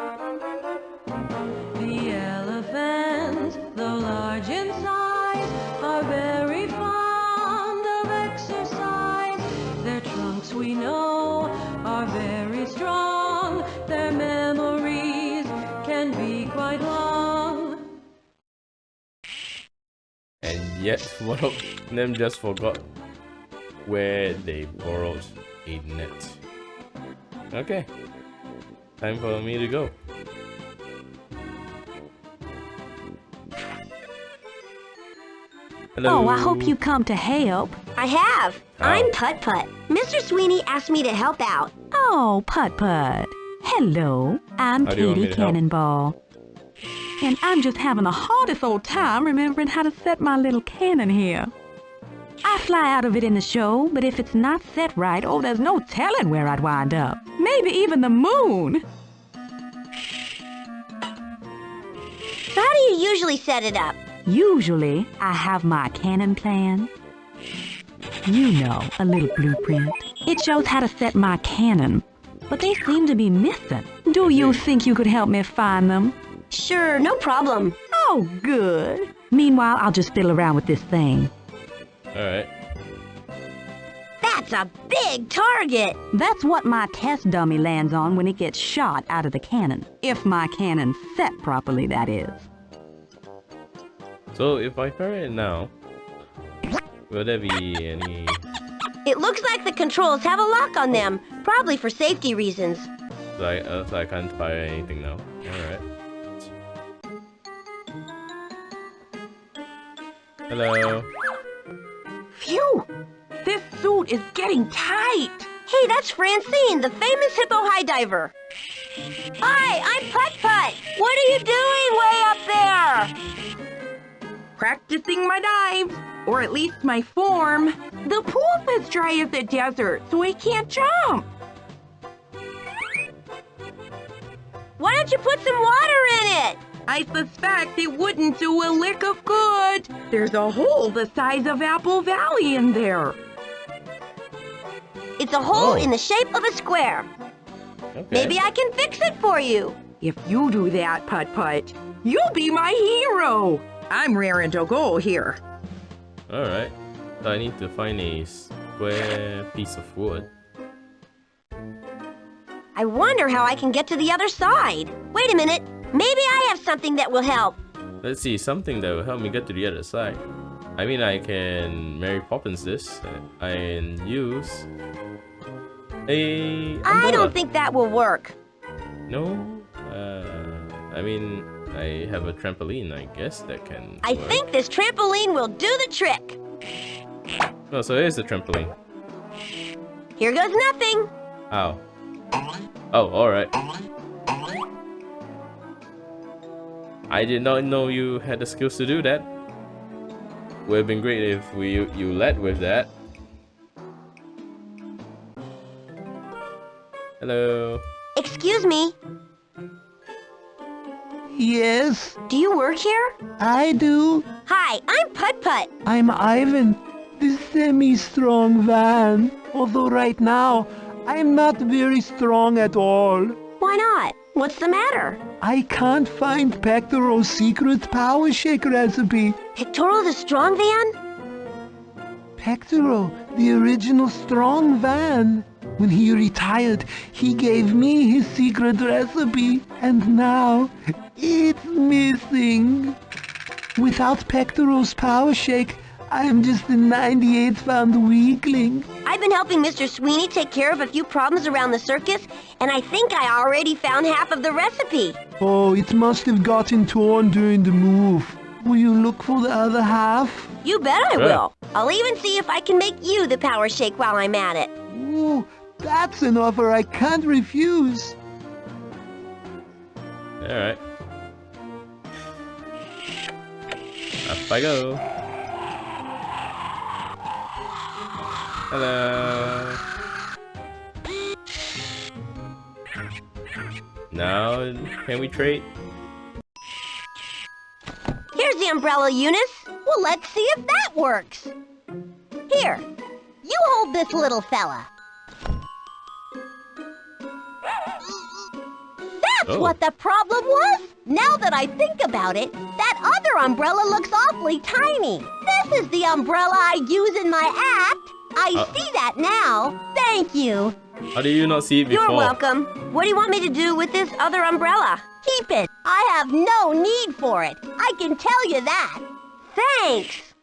[SPEAKER 9] elephants, though large in size, are very fond of exercise. Their trunks, we know, are very strong. Their memories can be quite long.
[SPEAKER 2] And yet, one of them just forgot where they borrowed a net. Okay, time for me to go. Hello.
[SPEAKER 10] Oh, I hope you come to help.
[SPEAKER 1] I have. I'm Putt-Putt. Mr. Sweeney asked me to help out.
[SPEAKER 10] Oh, Putt-Putt. Hello, I'm
[SPEAKER 2] How do you want me
[SPEAKER 10] Katie
[SPEAKER 2] to help?
[SPEAKER 10] Cannonball. And I'm just having the hardest old time remembering how to set my little cannon here. I fly out of it in the show, but if it's not set right, oh, there's no telling where I'd wind up. Maybe even the moon.
[SPEAKER 1] How do you usually set it up?
[SPEAKER 10] Usually, I have my cannon plan. You know, a little blueprint. It shows how to set my cannon. But they seem to be missing. Do you think you could help me find them?
[SPEAKER 1] Sure, no problem.
[SPEAKER 10] Oh, good. Meanwhile, I'll just fiddle around with this thing.
[SPEAKER 2] Alright.
[SPEAKER 1] That's a big target.
[SPEAKER 10] That's what my test dummy lands on when it gets shot out of the cannon. If my cannon's set properly, that is.
[SPEAKER 2] So if I fire it now, will there be any...
[SPEAKER 1] It looks like the controls have a lock on them, probably for safety reasons.
[SPEAKER 2] So I can't fire anything now. Alright. Hello.
[SPEAKER 10] Phew! This suit is getting tight.
[SPEAKER 1] Hey, that's Francine, the famous hippo high diver. Hi, I'm Putt-Putt. What are you doing way up there?
[SPEAKER 10] Practicing my dives, or at least my form. The pool's as dry as the desert, so I can't jump.
[SPEAKER 1] Why don't you put some water in it?
[SPEAKER 10] I suspect it wouldn't do a lick of good. There's a hole the size of Apple Valley in there.
[SPEAKER 1] It's a hole
[SPEAKER 2] Oh.
[SPEAKER 1] in the shape of a square.
[SPEAKER 2] Okay.
[SPEAKER 1] Maybe I can fix it for you.
[SPEAKER 10] If you do that, Putt-Putt, you'll be my hero. I'm raring to go here.
[SPEAKER 2] Alright. So I need to find a square piece of wood.
[SPEAKER 1] I wonder how I can get to the other side. Wait a minute. Maybe I have something that will help.
[SPEAKER 2] Let's see, something that will help me get to the other side. I mean, I can Mary Poppins this and use a umbrella.
[SPEAKER 1] I don't think that will work.
[SPEAKER 2] No? I mean, I have a trampoline, I guess, that can
[SPEAKER 1] I
[SPEAKER 2] work.
[SPEAKER 1] think this trampoline will do the trick.
[SPEAKER 2] Oh, so here's the trampoline.
[SPEAKER 1] Here goes nothing.
[SPEAKER 2] Ow. Oh, alright. I did not know you had the skills to do that. Would have been great if you led with that. Hello.
[SPEAKER 1] Excuse me.
[SPEAKER 11] Yes,
[SPEAKER 1] Do you work here?
[SPEAKER 11] I do.
[SPEAKER 1] Hi, I'm Putt-Putt.
[SPEAKER 11] I'm Ivan, the semi-strong van. Although right now, I'm not very strong at all.
[SPEAKER 1] Why not? What's the matter?
[SPEAKER 11] I can't find Pectoro's secret power shake recipe.
[SPEAKER 1] Pictorial the Strong Van?
[SPEAKER 11] Pectoro, the original strong van. When he retired, he gave me his secret recipe, and now it's missing. Without Pectoro's power shake, I am just a 98-pound weakling.
[SPEAKER 1] I've been helping Mr. Sweeney take care of a few problems around the circus, and I think I already found half of the recipe.
[SPEAKER 11] Oh, it must have gotten torn during the move. Will you look for the other half?
[SPEAKER 1] You bet I will. I'll even see if I can make you the power shake while I'm at it.
[SPEAKER 11] Ooh, that's an offer I can't refuse.
[SPEAKER 2] Alright. Up I go. Hello. Now, can we trade?
[SPEAKER 1] Here's the umbrella, Eunice. Well, let's see if that works. Here, you hold this little fella. That's what the problem was. Now that I think about it, that other umbrella looks awfully tiny. This is the umbrella I use in my act. I see that now. Thank you.
[SPEAKER 2] How do you not see it before?
[SPEAKER 1] You're welcome. What do you want me to do with this other umbrella? Keep it. I have no need for it. I can tell you that. Thanks.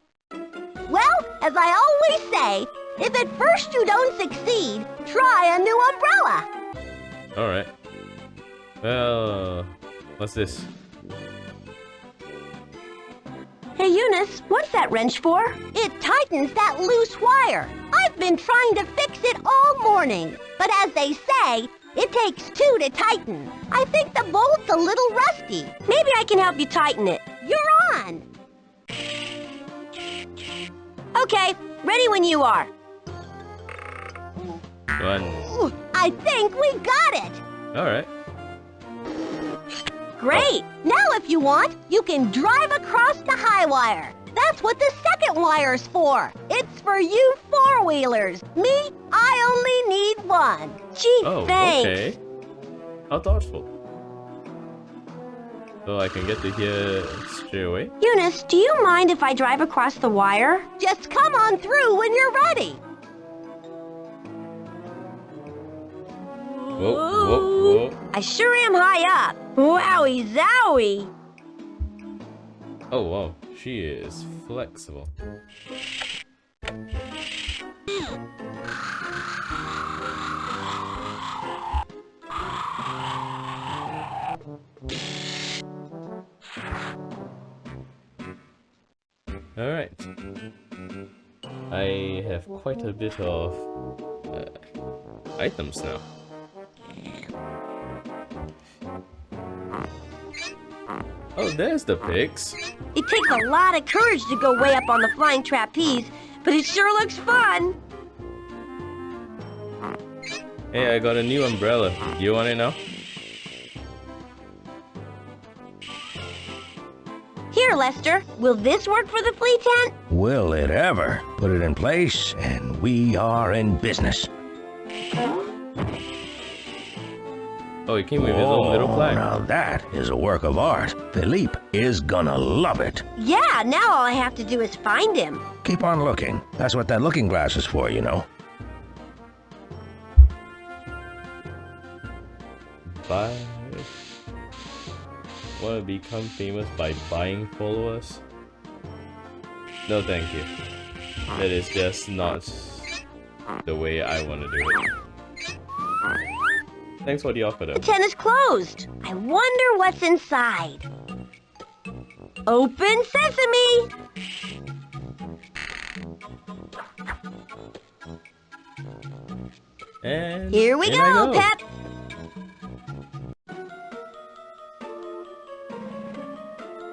[SPEAKER 1] Well, as I always say, if at first you don't succeed, try a new umbrella.
[SPEAKER 2] Alright. Well, what's this?
[SPEAKER 1] Hey, Eunice, what's that wrench for? It tightens that loose wire. I've been trying to fix it all morning. But as they say, it takes two to tighten. I think the bolt's a little rusty. Maybe I can help you tighten it. You're on. Okay, ready when you are.
[SPEAKER 2] One.
[SPEAKER 1] Ooh, I think we got it.
[SPEAKER 2] Alright.
[SPEAKER 1] Great! Now if you want, you can drive across the high wire. That's what the second wire's for. It's for you four-wheelers. Me, I only need one. Gee, thanks.
[SPEAKER 2] Okay. How thoughtful. So I can get to here straight away?
[SPEAKER 1] Eunice, do you mind if I drive across the wire? Just come on through when you're ready.
[SPEAKER 2] Whoa, whoa, whoa.
[SPEAKER 1] I sure am high up. Wowie zowie.
[SPEAKER 2] Oh wow, she is flexible. Alright. I have quite a bit of items now. Oh, there's the pigs.
[SPEAKER 1] It takes a lot of courage to go way up on the flying trapeze, but it sure looks fun.
[SPEAKER 2] Hey, I got a new umbrella. Do you want it now?
[SPEAKER 1] Here, Lester, will this work for the flea tent?
[SPEAKER 4] Will it ever? Put it in place, and we are in business.
[SPEAKER 2] Oh, he came with his own little flag.
[SPEAKER 4] Now that is a work of art. Philippe is gonna love it.
[SPEAKER 1] Yeah, now all I have to do is find him.
[SPEAKER 4] Keep on looking. That's what that looking glass is for, you know.
[SPEAKER 2] Buy. Want to become famous by buying followers? No, thank you. That is just not the way I want to do it. Thanks for the offer, though.
[SPEAKER 1] The tent is closed. I wonder what's inside. Open sesame!
[SPEAKER 2] And
[SPEAKER 1] here we go, Pep!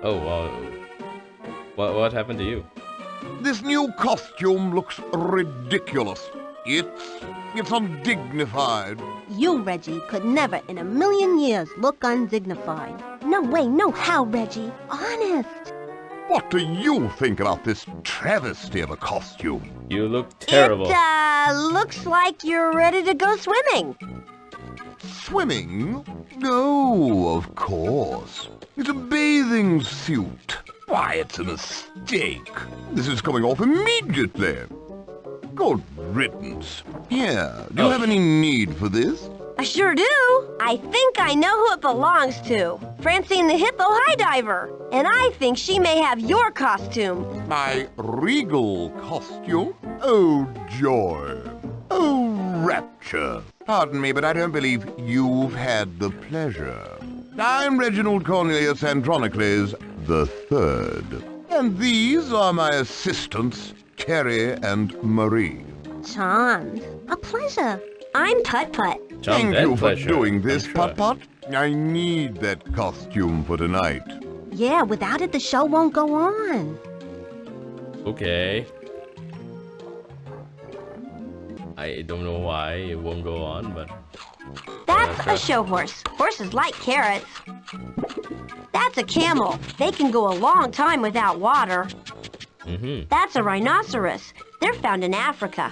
[SPEAKER 2] Oh, wow. What happened to you?
[SPEAKER 5] This new costume looks ridiculous. It's undignified.
[SPEAKER 1] You, Reggie, could never in a million years look undignified. No way, no how, Reggie. Honest.
[SPEAKER 12] What do you think about this travesty of a costume?
[SPEAKER 2] You look terrible.
[SPEAKER 1] It looks like you're ready to go swimming.
[SPEAKER 12] Swimming? No, of course. It's a bathing suit. Why, it's a mistake. This is coming off immediately. Good riddance. Here, do you have any need for this?
[SPEAKER 1] I sure do. I think I know who it belongs to. Francine the Hippo High Diver. And I think she may have your costume.
[SPEAKER 12] My regal costume? Oh, joy. Oh, rapture. Pardon me, but I don't believe you've had the pleasure. I'm Reginald Cornelius Andronicles the Third. And these are my assistants, Terry and Marie.
[SPEAKER 1] John, a pleasure. I'm Putt-Putt.
[SPEAKER 12] Thank you for doing this, Putt-Putt. I need that costume for tonight.
[SPEAKER 1] Yeah, without it, the show won't go on.
[SPEAKER 2] Okay. I don't know why it won't go on, but...
[SPEAKER 1] That's a show horse. Horses like carrots. That's a camel. They can go a long time without water. That's a rhinoceros. They're found in Africa.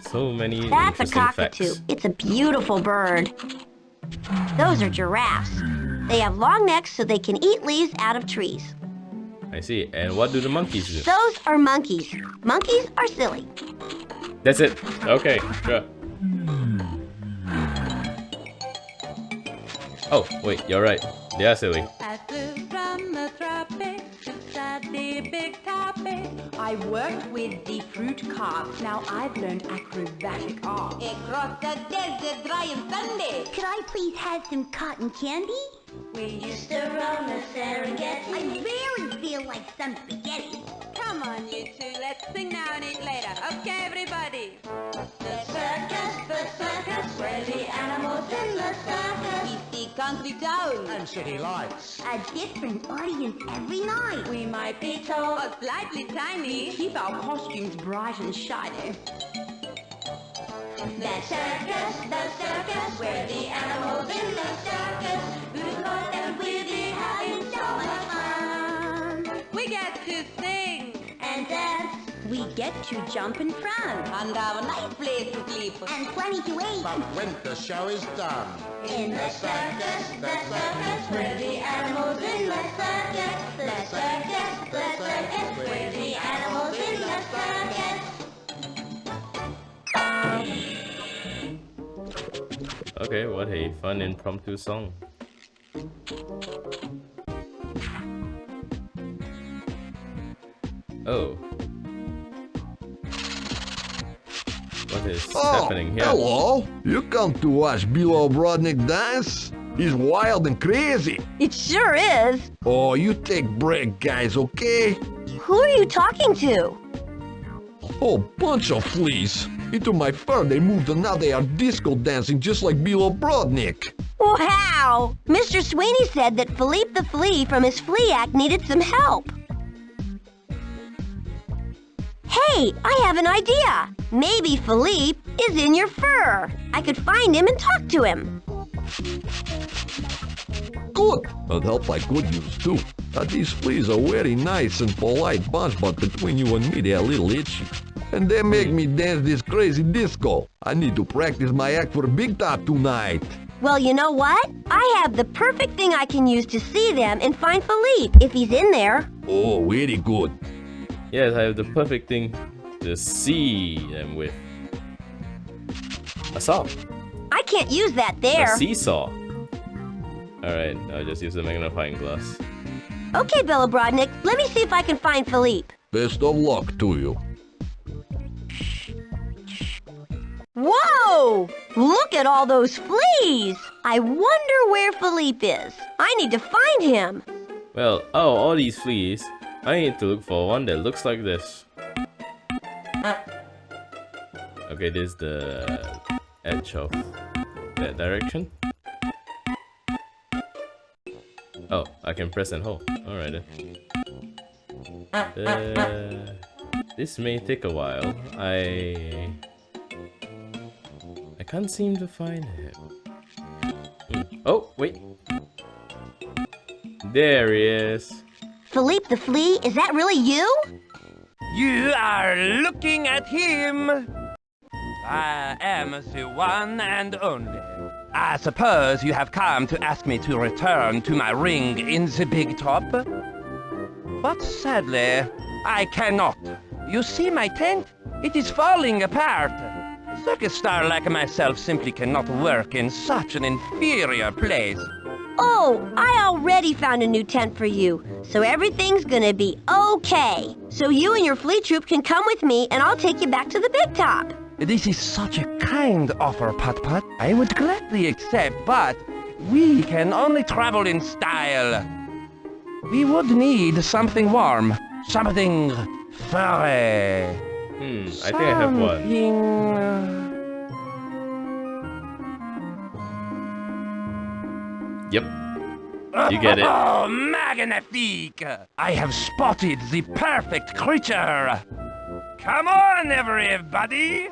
[SPEAKER 2] So many
[SPEAKER 1] That's a
[SPEAKER 2] interesting
[SPEAKER 1] cockatoo.
[SPEAKER 2] facts.
[SPEAKER 1] It's a beautiful bird. Those are giraffes. They have long necks so they can eat leaves out of trees.
[SPEAKER 2] I see. And what do the monkeys do?
[SPEAKER 1] Those are monkeys. Monkeys are silly.
[SPEAKER 2] That's it. Okay, sure. Oh, wait, you're right. They are silly.
[SPEAKER 9] I flew from the tropics inside the big topic. I worked with the fruit carp. Now I've learned acrobatic art.
[SPEAKER 1] Across the desert, dry and sandy. Could I please have some cotton candy? We used to roam the Serengeti. I really feel like some spaghetti.
[SPEAKER 9] Come on, you two. Let's sing now and eat later. Okay, everybody.
[SPEAKER 1] The circus, where the animals in the circus.
[SPEAKER 9] We see country towns
[SPEAKER 6] And city lights.
[SPEAKER 1] A different audience every night.
[SPEAKER 9] We might be tall or slightly tiny. Keep our costumes bright and shiny.
[SPEAKER 1] The circus, where the animals in the circus. Who'd thought that we'd be having so much fun?
[SPEAKER 9] We get to sing
[SPEAKER 1] And dance. We get to jump in front.
[SPEAKER 9] and have a nice place to sleep.
[SPEAKER 1] And plenty to eat.
[SPEAKER 6] But when the show is done,
[SPEAKER 1] In the circus, where the animals in the circus. The circus, where the animals in the circus.
[SPEAKER 2] Okay, what a fun impromptu song. Oh. What is happening here?
[SPEAKER 5] Hello. You come to watch Bilo Brodnik dance? He's wild and crazy.
[SPEAKER 1] It sure is.
[SPEAKER 5] Oh, you take break, guys, okay?
[SPEAKER 1] Who are you talking to?
[SPEAKER 5] Oh, bunch of fleas. Into my fur they moved and now they are disco dancing just like Bilo Brodnik.
[SPEAKER 1] Wow! Mr. Sweeney said that Philippe the Flea from his Flea Act needed some help. Hey, I have an idea. Maybe Philippe is in your fur. I could find him and talk to him.
[SPEAKER 5] Good. And help I could use too. These fleas are very nice and polite bunch, but between you and me they're a little itchy. And they make me dance this crazy disco. I need to practice my act for Big Top tonight.
[SPEAKER 1] Well, you know what? I have the perfect thing I can use to see them and find Philippe if he's in there.
[SPEAKER 5] Oh, very good.
[SPEAKER 2] Yes, I have the perfect thing to see them with. A saw.
[SPEAKER 1] I can't use that there.
[SPEAKER 2] A seesaw. Alright, I'll just use the magnifying glass.
[SPEAKER 1] Okay, Bella Brodnik, let me see if I can find Philippe.
[SPEAKER 5] Best of luck to you.
[SPEAKER 1] Whoa! Look at all those fleas! I wonder where Philippe is. I need to find him.
[SPEAKER 2] Well, oh, all these fleas. I need to look for one that looks like this. Okay, this is the edge of that direction. Oh, I can press and hold. Alright then. This may take a while. I can't seem to find him. Oh, wait. There he is.
[SPEAKER 1] Philippe the Flea, is that really you?
[SPEAKER 13] You are looking at him. I am the one and only. I suppose you have come to ask me to return to my ring in the big top. But sadly, I cannot. You see my tent? It is falling apart. Circus star like myself simply cannot work in such an inferior place.
[SPEAKER 1] Oh, I already found a new tent for you, so everything's gonna be okay. So you and your flea troop can come with me and I'll take you back to the big top.
[SPEAKER 13] This is such a kind offer, Putt-Putt. I would gladly accept, but we can only travel in style. We would need something warm, something furry.
[SPEAKER 2] I think I have one. Yep. You get it.
[SPEAKER 13] Oh, magnifique! I have spotted the perfect creature. Come on, everybody!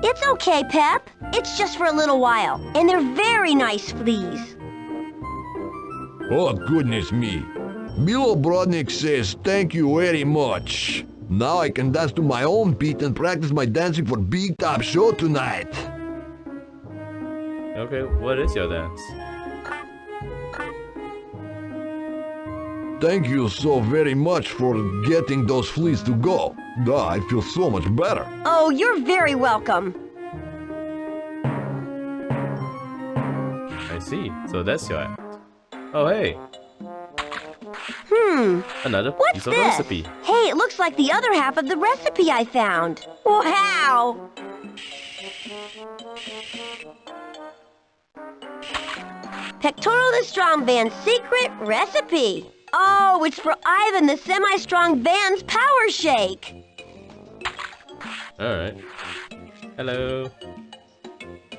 [SPEAKER 1] It's okay, Pep. It's just for a little while, and they're very nice fleas.
[SPEAKER 5] Oh, goodness me. Milo Brodnik says thank you very much. Now I can dance to my own beat and practice my dancing for Big Top Show tonight.
[SPEAKER 2] Okay, what is your dance?
[SPEAKER 5] Thank you so very much for getting those fleas to go. I feel so much better.
[SPEAKER 1] Oh, you're very welcome.
[SPEAKER 2] I see. So that's your act. Oh, hey. Another
[SPEAKER 1] What's
[SPEAKER 2] piece of
[SPEAKER 1] this?
[SPEAKER 2] recipe.
[SPEAKER 1] Hey, it looks like the other half of the recipe I found. Wow! Pectoral the Strong Van's secret recipe. Oh, it's for Ivan the Semi-Strong Van's Power Shake.
[SPEAKER 2] Alright. Hello.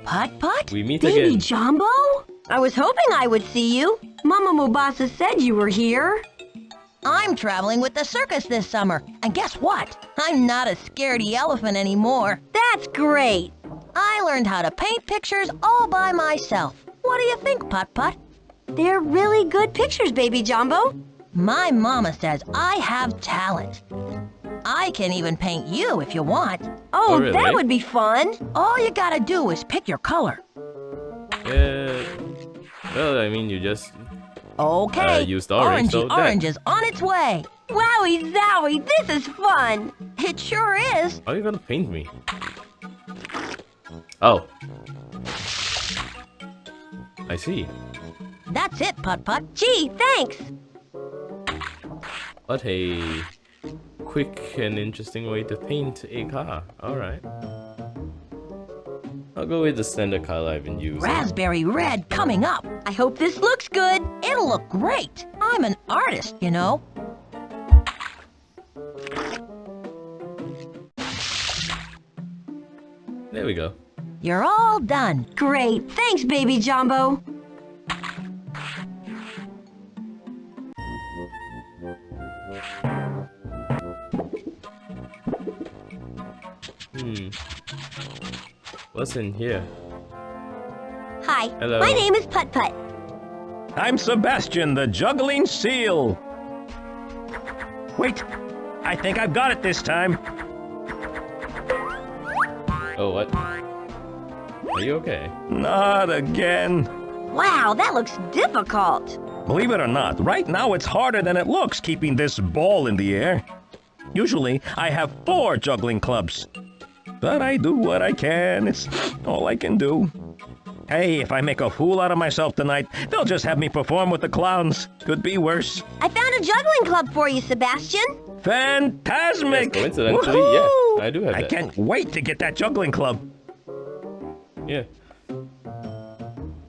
[SPEAKER 1] Putt-Putt?
[SPEAKER 2] We meet
[SPEAKER 1] Baby
[SPEAKER 2] again.
[SPEAKER 1] Jumbo? I was hoping I would see you. Mama Mubasa said you were here. I'm traveling with the circus this summer, and guess what? I'm not a scaredy elephant anymore. That's great. I learned how to paint pictures all by myself. What do you think, Putt-Putt? They're really good pictures, Baby Jumbo. My mama says I have talent. I can even paint you if you want. Oh,
[SPEAKER 2] really?
[SPEAKER 1] That would be fun. All you gotta do is pick your color.
[SPEAKER 2] Well, I mean, you just
[SPEAKER 1] Okay,
[SPEAKER 2] used orange, so
[SPEAKER 1] orange is on its way. Wowie zowie, this is fun. It sure is.
[SPEAKER 2] How are you gonna paint me? Oh. I see.
[SPEAKER 1] That's it, Putt-Putt. Gee, thanks.
[SPEAKER 2] What a quick and interesting way to paint a car. Alright. I'll go with the standard color I've been using.
[SPEAKER 1] Raspberry red coming up. I hope this looks good. It'll look great. I'm an artist, you know.
[SPEAKER 2] There we go.
[SPEAKER 1] You're all done. Great. Thanks, Baby Jumbo.
[SPEAKER 2] What's in here?
[SPEAKER 1] Hi.
[SPEAKER 2] Hello.
[SPEAKER 1] My name is Putt-Putt.
[SPEAKER 7] I'm Sebastian, the juggling seal. Wait, I think I've got it this time.
[SPEAKER 2] Oh, what? Are you okay?
[SPEAKER 7] Not again.
[SPEAKER 1] Wow, that looks difficult.
[SPEAKER 7] Believe it or not, right now it's harder than it looks keeping this ball in the air. Usually, I have 4 juggling clubs. But I do what I can. It's all I can do. Hey, if I make a fool out of myself tonight, they'll just have me perform with the clowns. Could be worse.
[SPEAKER 1] I found a juggling club for you, Sebastian.
[SPEAKER 7] Fantasmic!
[SPEAKER 2] Yes, coincidentally,
[SPEAKER 7] Woohoo!
[SPEAKER 2] yeah, I do have
[SPEAKER 7] I
[SPEAKER 2] that.
[SPEAKER 7] can't wait to get that juggling club.
[SPEAKER 2] Yeah.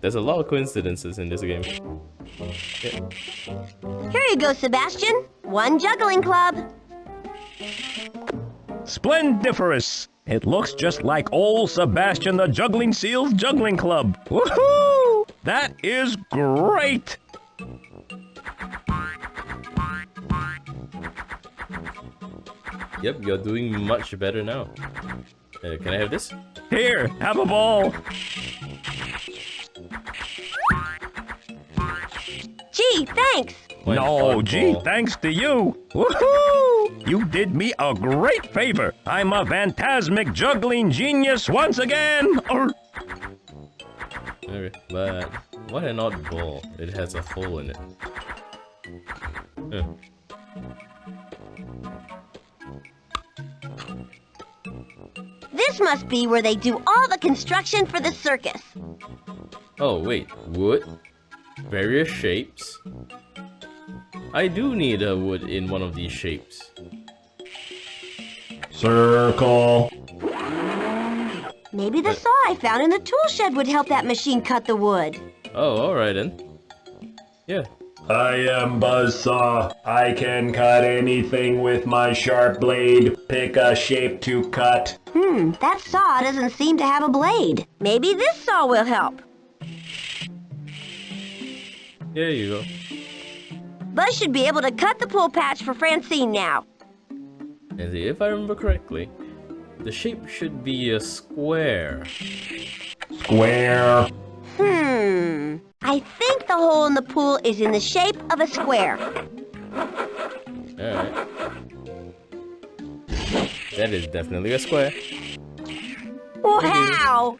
[SPEAKER 2] There's a lot of coincidences in this game. Yeah.
[SPEAKER 1] Here you go, Sebastian. 1 juggling club.
[SPEAKER 7] Splendiferous! It looks just like old Sebastian the Juggling Seal's juggling club. Woohoo! That is great!
[SPEAKER 2] Yep, you're doing much better now. Can I have this?
[SPEAKER 7] Here, have a ball.
[SPEAKER 1] Gee, thanks.
[SPEAKER 7] No, gee, thanks to you. Woohoo! You did me a great favor. I'm a phantasmic juggling genius once again.
[SPEAKER 2] Okay, but why an odd ball? It has a hole in it. Huh.
[SPEAKER 1] This must be where they do all the construction for the circus.
[SPEAKER 2] Oh wait, wood? Various shapes? I do need a wood in one of these shapes.
[SPEAKER 7] Circle.
[SPEAKER 1] Maybe the saw I found in the tool shed would help that machine cut the wood.
[SPEAKER 2] Oh, alright then. Yeah.
[SPEAKER 7] I am Buzzsaw. I can cut anything with my sharp blade. Pick a shape to cut.
[SPEAKER 1] That saw doesn't seem to have a blade. Maybe this saw will help.
[SPEAKER 2] There you go.
[SPEAKER 1] Buzz should be able to cut the pull patch for Francine now.
[SPEAKER 2] And if I remember correctly, the shape should be a square.
[SPEAKER 7] Square.
[SPEAKER 1] I think the hole in the pool is in the shape of a square.
[SPEAKER 2] Alright. That is definitely a square.
[SPEAKER 1] Wow!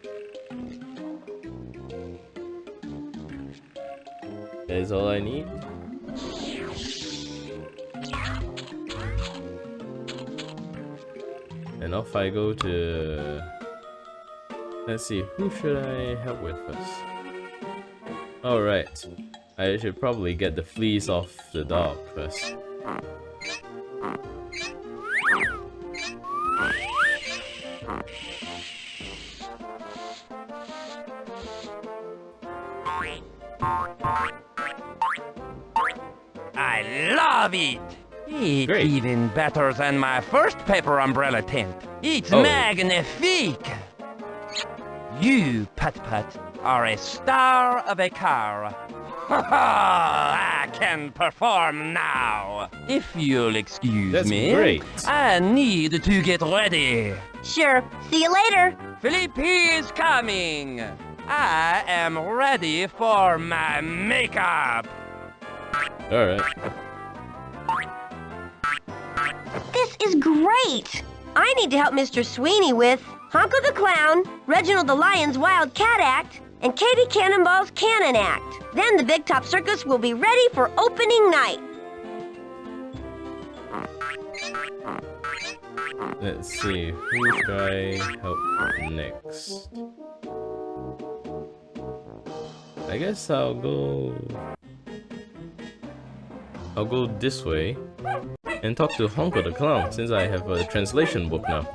[SPEAKER 2] That is all I need. And off I go to... Let's see, who should I help with first? Alright, I should probably get the fleas off the dog first.
[SPEAKER 13] I love it! It's
[SPEAKER 2] Great.
[SPEAKER 13] even better than my first paper umbrella tent. It's magnifique! You, Putt-Putt, are a star of a car. I can perform now. If you'll excuse
[SPEAKER 2] That's
[SPEAKER 13] me,
[SPEAKER 2] great.
[SPEAKER 13] I need to get ready.
[SPEAKER 1] Sure. See you later.
[SPEAKER 13] Philippe is coming. I am ready for my makeup.
[SPEAKER 2] Alright.
[SPEAKER 1] This is great. I need to help Mr. Sweeney with Honko the Clown, Reginald the Lion's Wild Cat Act, and Katie Cannonball's Cannon Act. Then the Big Top Circus will be ready for opening night.
[SPEAKER 2] Let's see, who should I help next? I guess I'll go this way and talk to Honko the Clown since I have a translation book now.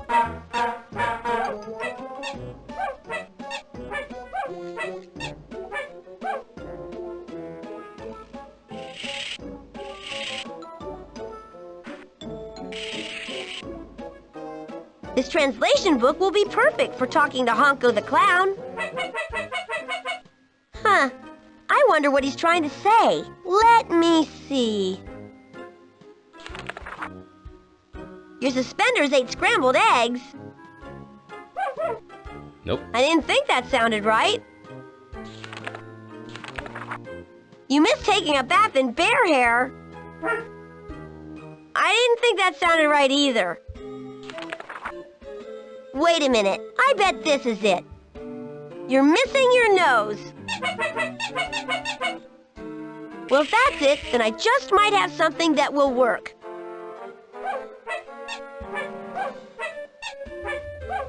[SPEAKER 1] This translation book will be perfect for talking to Honko the Clown. Huh. I wonder what he's trying to say. Let me see. Your suspenders ate scrambled eggs.
[SPEAKER 2] Nope.
[SPEAKER 1] I didn't think that sounded right. You missed taking a bath in bear hair. I didn't think that sounded right either. Wait a minute. I bet this is it. You're missing your nose. Well, if that's it, then I just might have something that will work.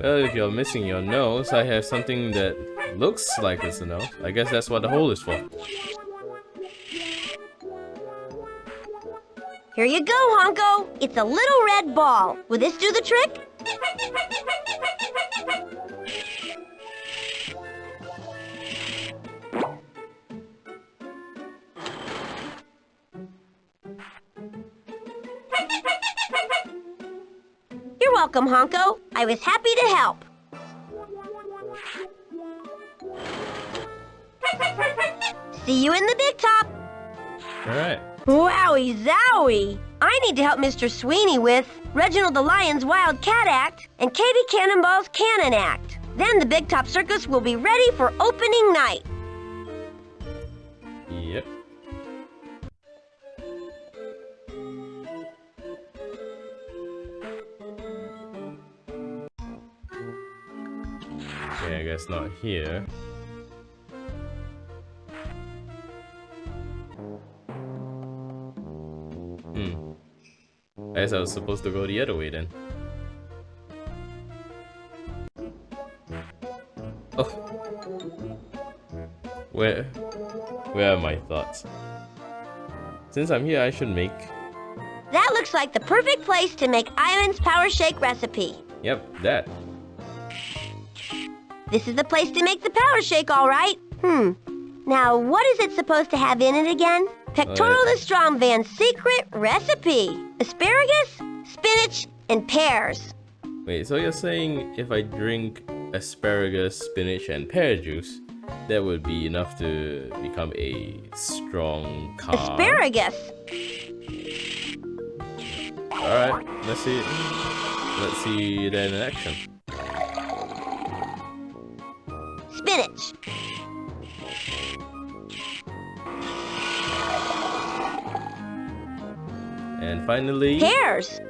[SPEAKER 2] Well, if you're missing your nose, I have something that looks like it's a nose. I guess that's what the hole is for.
[SPEAKER 1] Here you go, Honko. It's a little red ball. Will this do the trick? You're welcome, Honko. I was happy to help. See you in the big top.
[SPEAKER 2] Alright.
[SPEAKER 1] Wowie zowie! I need to help Mr. Sweeney with Reginald the Lion's Wild Cat Act and Katie Cannonball's Cannon Act. Then the Big Top Circus will be ready for opening night.
[SPEAKER 2] Yep. Okay, I guess not here. I guess I was supposed to go the other way then. Oh. Where are my thoughts? Since I'm here, I should make...
[SPEAKER 1] That looks like the perfect place to make Ivan's Power Shake recipe.
[SPEAKER 2] Yep, that.
[SPEAKER 1] This is the place to make the Power Shake, all right. Now, what is it supposed to have in it again? Pectoral the Strong Van's secret recipe. Asparagus, spinach, and pears.
[SPEAKER 2] Wait, so you're saying if I drink asparagus, spinach, and pear juice, that would be enough to become a strong car?
[SPEAKER 1] Asparagus.
[SPEAKER 2] Alright, let's see. Let's see that in action.
[SPEAKER 1] Spinach.
[SPEAKER 2] And finally...
[SPEAKER 1] Pears.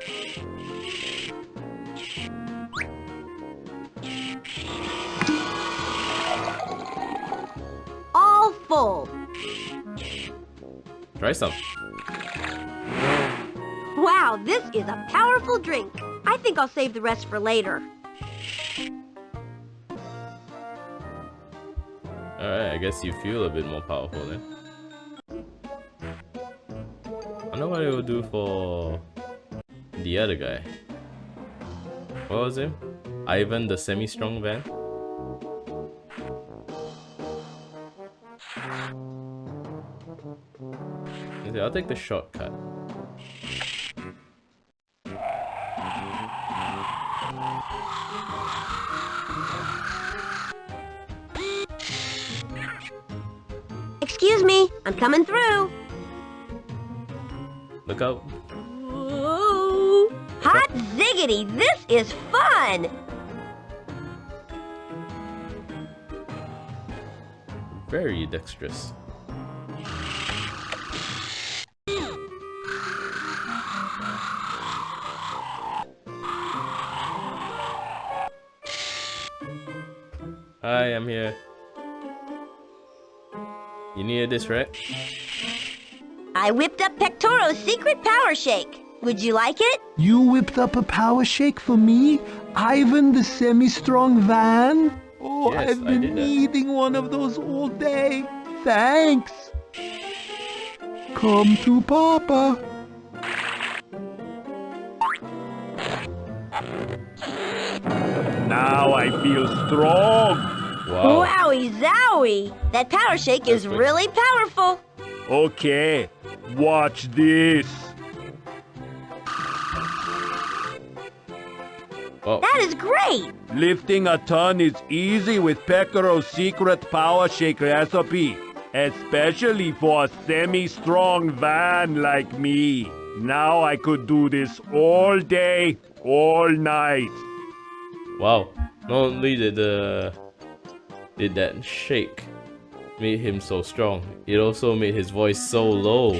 [SPEAKER 1] All full.
[SPEAKER 2] Try some.
[SPEAKER 1] Wow, this is a powerful drink. I think I'll save the rest for later.
[SPEAKER 2] Alright, I guess you feel a bit more powerful then. I know what it will do for the other guy. What was him? Ivan the semi-strong van? Okay, I'll take the shortcut.
[SPEAKER 1] Excuse me, I'm coming through.
[SPEAKER 2] Look out.
[SPEAKER 1] Whoa. Hot ziggity, this is fun!
[SPEAKER 2] Very dexterous. Hi, I'm here. You needed this, right?
[SPEAKER 1] I whipped up Pectoro's secret power shake. Would you like it?
[SPEAKER 11] You whipped up a power shake for me? Ivan the semi-strong van? Oh,
[SPEAKER 2] Yes,
[SPEAKER 11] I've
[SPEAKER 2] I
[SPEAKER 11] been
[SPEAKER 2] did that.
[SPEAKER 11] needing one of those all day. Thanks. Come to Papa.
[SPEAKER 7] Now I feel strong.
[SPEAKER 2] Wow.
[SPEAKER 1] Wowie zowie! That power shake is
[SPEAKER 2] That's good.
[SPEAKER 1] really powerful.
[SPEAKER 7] Okay, watch this.
[SPEAKER 2] Oh,
[SPEAKER 1] That is great!
[SPEAKER 7] Lifting a ton is easy with Pecoro's secret power shake recipe, especially for a semi-strong van like me. Now I could do this all day, all night.
[SPEAKER 2] wow. Not only did that shake made him so strong, it also made his voice so low.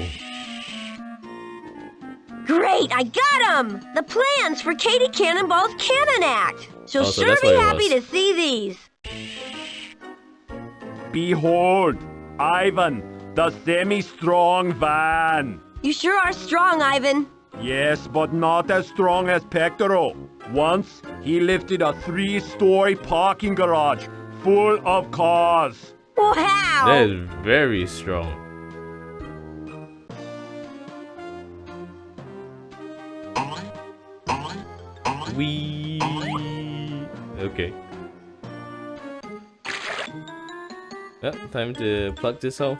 [SPEAKER 1] Great, I got 'em! The plans for Katie Cannonball's Cannon Act. She'll
[SPEAKER 2] Oh, so
[SPEAKER 1] sure
[SPEAKER 2] that's
[SPEAKER 1] be
[SPEAKER 2] what it
[SPEAKER 1] happy
[SPEAKER 2] was.
[SPEAKER 1] to see these.
[SPEAKER 7] Behold, Ivan, the semi-strong van.
[SPEAKER 1] You sure are strong, Ivan.
[SPEAKER 7] Yes, but not as strong as Pecoro. Once, he lifted a 3-story parking garage full of cars.
[SPEAKER 1] Wow!
[SPEAKER 2] That is very strong. Wee. Okay. Yep, time to plug this hole.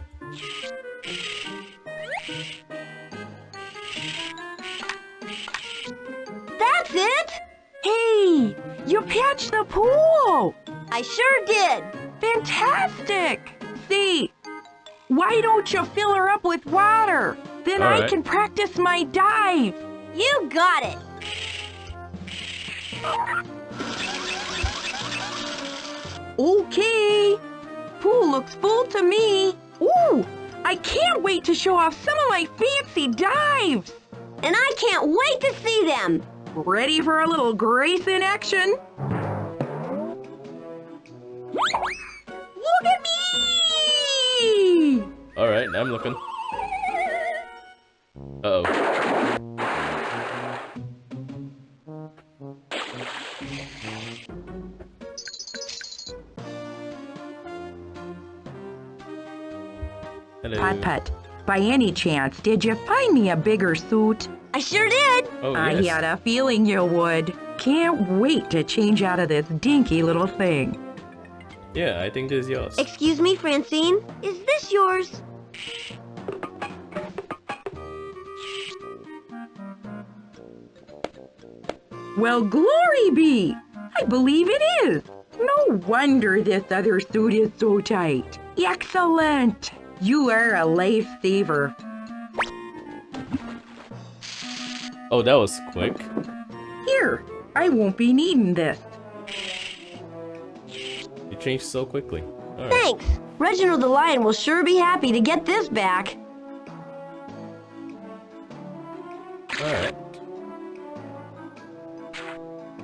[SPEAKER 1] That's it!
[SPEAKER 10] Hey, you patched the pool!
[SPEAKER 1] I sure did.
[SPEAKER 10] Fantastic! See, why don't you fill her up with water? Then I
[SPEAKER 2] Alright.
[SPEAKER 10] can practice my dive.
[SPEAKER 1] You got it.
[SPEAKER 10] Okay. Pool looks full to me. Ooh, I can't wait to show off some of my fancy dives.
[SPEAKER 1] And I can't wait to see them.
[SPEAKER 10] Ready for a little grace in action? Look at me!
[SPEAKER 2] Alright, I'm looking. Uh-oh. Hello.
[SPEAKER 10] Putt-Putt, by any chance, did you find me a bigger suit?
[SPEAKER 1] I sure did.
[SPEAKER 2] Oh,
[SPEAKER 10] I
[SPEAKER 2] yes.
[SPEAKER 10] had a feeling you would. Can't wait to change out of this dinky little thing.
[SPEAKER 2] Yeah, I think this is yours.
[SPEAKER 1] Excuse me, Francine. Is this yours?
[SPEAKER 10] Well, glory be! I believe it is. No wonder this other suit is so tight. Excellent! You are a lifesaver.
[SPEAKER 2] Oh, that was quick.
[SPEAKER 10] Here, I won't be needing this.
[SPEAKER 2] You changed so quickly. Alright.
[SPEAKER 1] Thanks. Reginald the Lion will sure be happy to get this back.
[SPEAKER 2] Alright.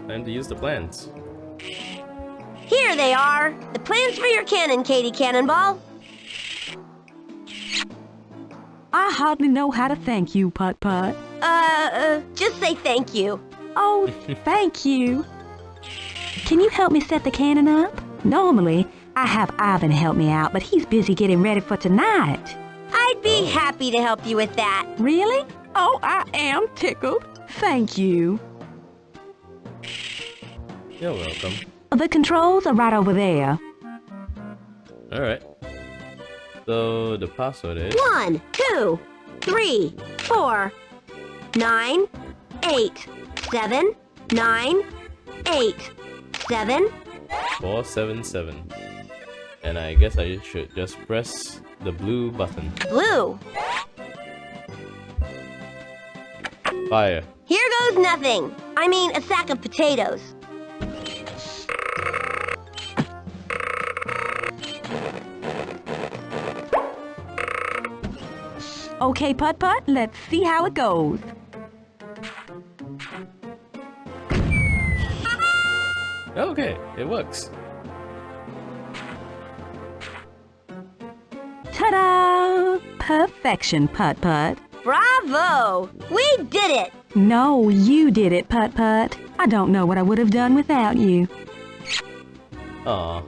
[SPEAKER 2] Time to use the plans.
[SPEAKER 1] Here they are. The plans for your cannon, Katie Cannonball.
[SPEAKER 10] I hardly know how to thank you, Putt-Putt.
[SPEAKER 1] Just say thank you.
[SPEAKER 10] Oh, thank you. Can you help me set the cannon up? Normally, I have Ivan help me out, but he's busy getting ready for tonight.
[SPEAKER 1] I'd be happy to help you with that.
[SPEAKER 10] Really? Oh, I am tickled. Thank you.
[SPEAKER 2] You're welcome.
[SPEAKER 10] The controls are right over there.
[SPEAKER 2] Alright. So the password is
[SPEAKER 1] 1, 2, 3, 4, 9, 8, 7, 9, 8, 7.
[SPEAKER 2] 477. And I guess I should just press the blue button.
[SPEAKER 1] Blue.
[SPEAKER 2] Fire.
[SPEAKER 1] Here goes nothing. I mean, a sack of potatoes.
[SPEAKER 10] Okay, Putt-Putt, let's see how it goes.
[SPEAKER 2] Okay, it works.
[SPEAKER 10] Ta-da! Perfection, Putt-Putt.
[SPEAKER 1] Bravo! We did it!
[SPEAKER 10] No, you did it, Putt-Putt. I don't know what I would have done without you.
[SPEAKER 2] Aw.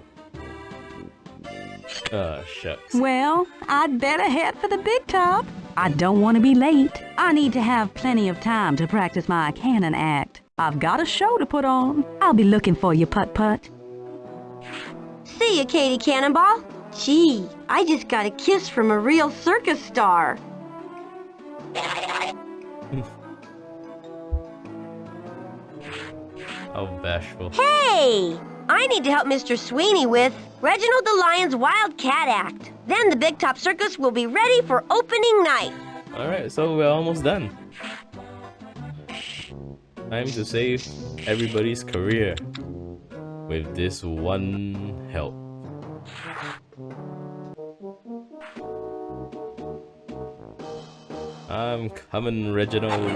[SPEAKER 2] Oh, shucks.
[SPEAKER 10] Well, I'd better head for the big top. I don't want to be late. I need to have plenty of time to practice my cannon act. I've got a show to put on. I'll be looking for you, Putt-Putt.
[SPEAKER 1] See you, Katie Cannonball. Gee, I just got a kiss from a real circus star.
[SPEAKER 2] How bashful.
[SPEAKER 1] Hey! I need to help Mr. Sweeney with Reginald the Lion's Wild Cat Act. Then the Big Top Circus will be ready for opening night.
[SPEAKER 2] Alright, so we're almost done. Time to save everybody's career with this one help. I'm coming, Reginald.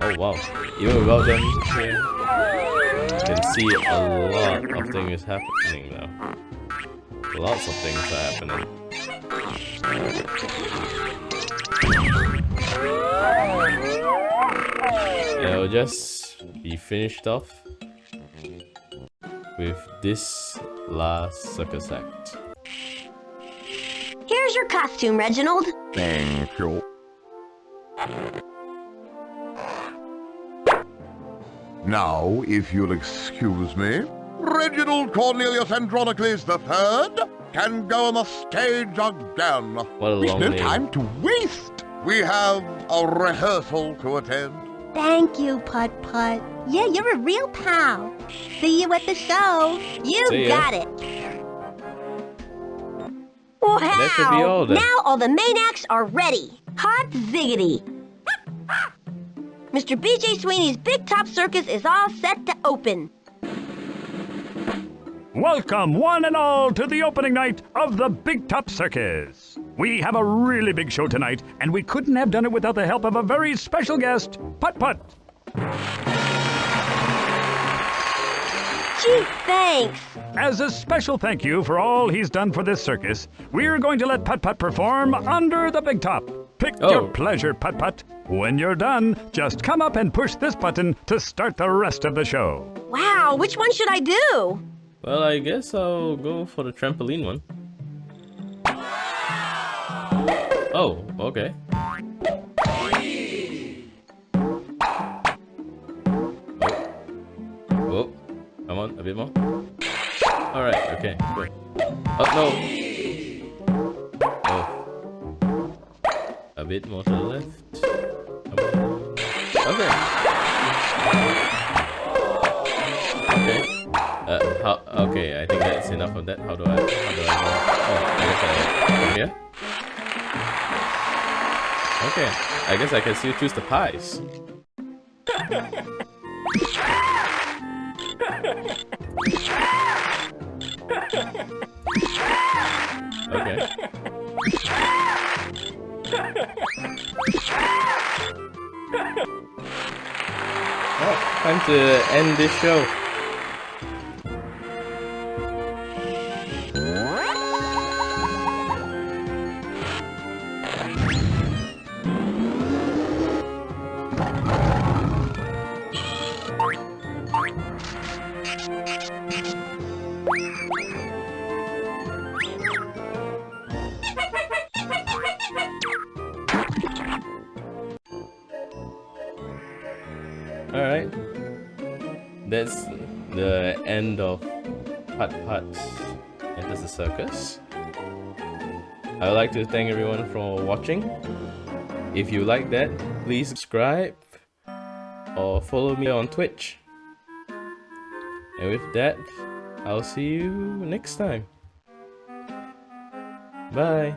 [SPEAKER 2] Oh wow, even without them here, you can see a lot of things happening now. Lots of things are happening. It'll just be finished off with this last circus act.
[SPEAKER 1] Here's your costume, Reginald.
[SPEAKER 12] Thank you. Now, if you'll excuse me, Reginald Cornelius Andronicles III can go on the stage again.
[SPEAKER 2] What a
[SPEAKER 12] We've
[SPEAKER 2] long
[SPEAKER 12] no
[SPEAKER 2] name.
[SPEAKER 12] time to waste. We have a rehearsal to attend.
[SPEAKER 1] Thank you, Putt-Putt. Yeah, you're a real pal. See you at the show. You
[SPEAKER 2] See ya.
[SPEAKER 1] got it.
[SPEAKER 2] And that should be all then.
[SPEAKER 1] Now all the main acts are ready. Hot ziggity. Mr. B.J. Sweeney's Big Top Circus is all set to open.
[SPEAKER 14] Welcome, one and all, to the opening night of the Big Top Circus. We have a really big show tonight, and we couldn't have done it without the help of a very special guest, Putt-Putt.
[SPEAKER 1] Gee, thanks.
[SPEAKER 14] As a special thank you for all he's done for this circus, we're going to let Putt-Putt perform under the big top. Pick your pleasure, Putt-Putt. When you're done, just come up and push this button to start the rest of the show.
[SPEAKER 1] Wow, which one should I do?
[SPEAKER 2] Well, I guess I'll go for the trampoline one. Oh, okay. Oh, come on, a bit more. Alright, okay, good. Oh, no! Oh. A bit more to the left. Okay. Okay. Okay, I think that's enough of that. How do I go? Oh, I guess from here? Okay, I guess I can still choose the pies. Okay. Oh, time to end this show. Alright, that's the end of Putt-Putt Enters the Circus. I would like to thank everyone for watching. If you like that, please subscribe or follow me on Twitch. And with that, I'll see you next time. Bye.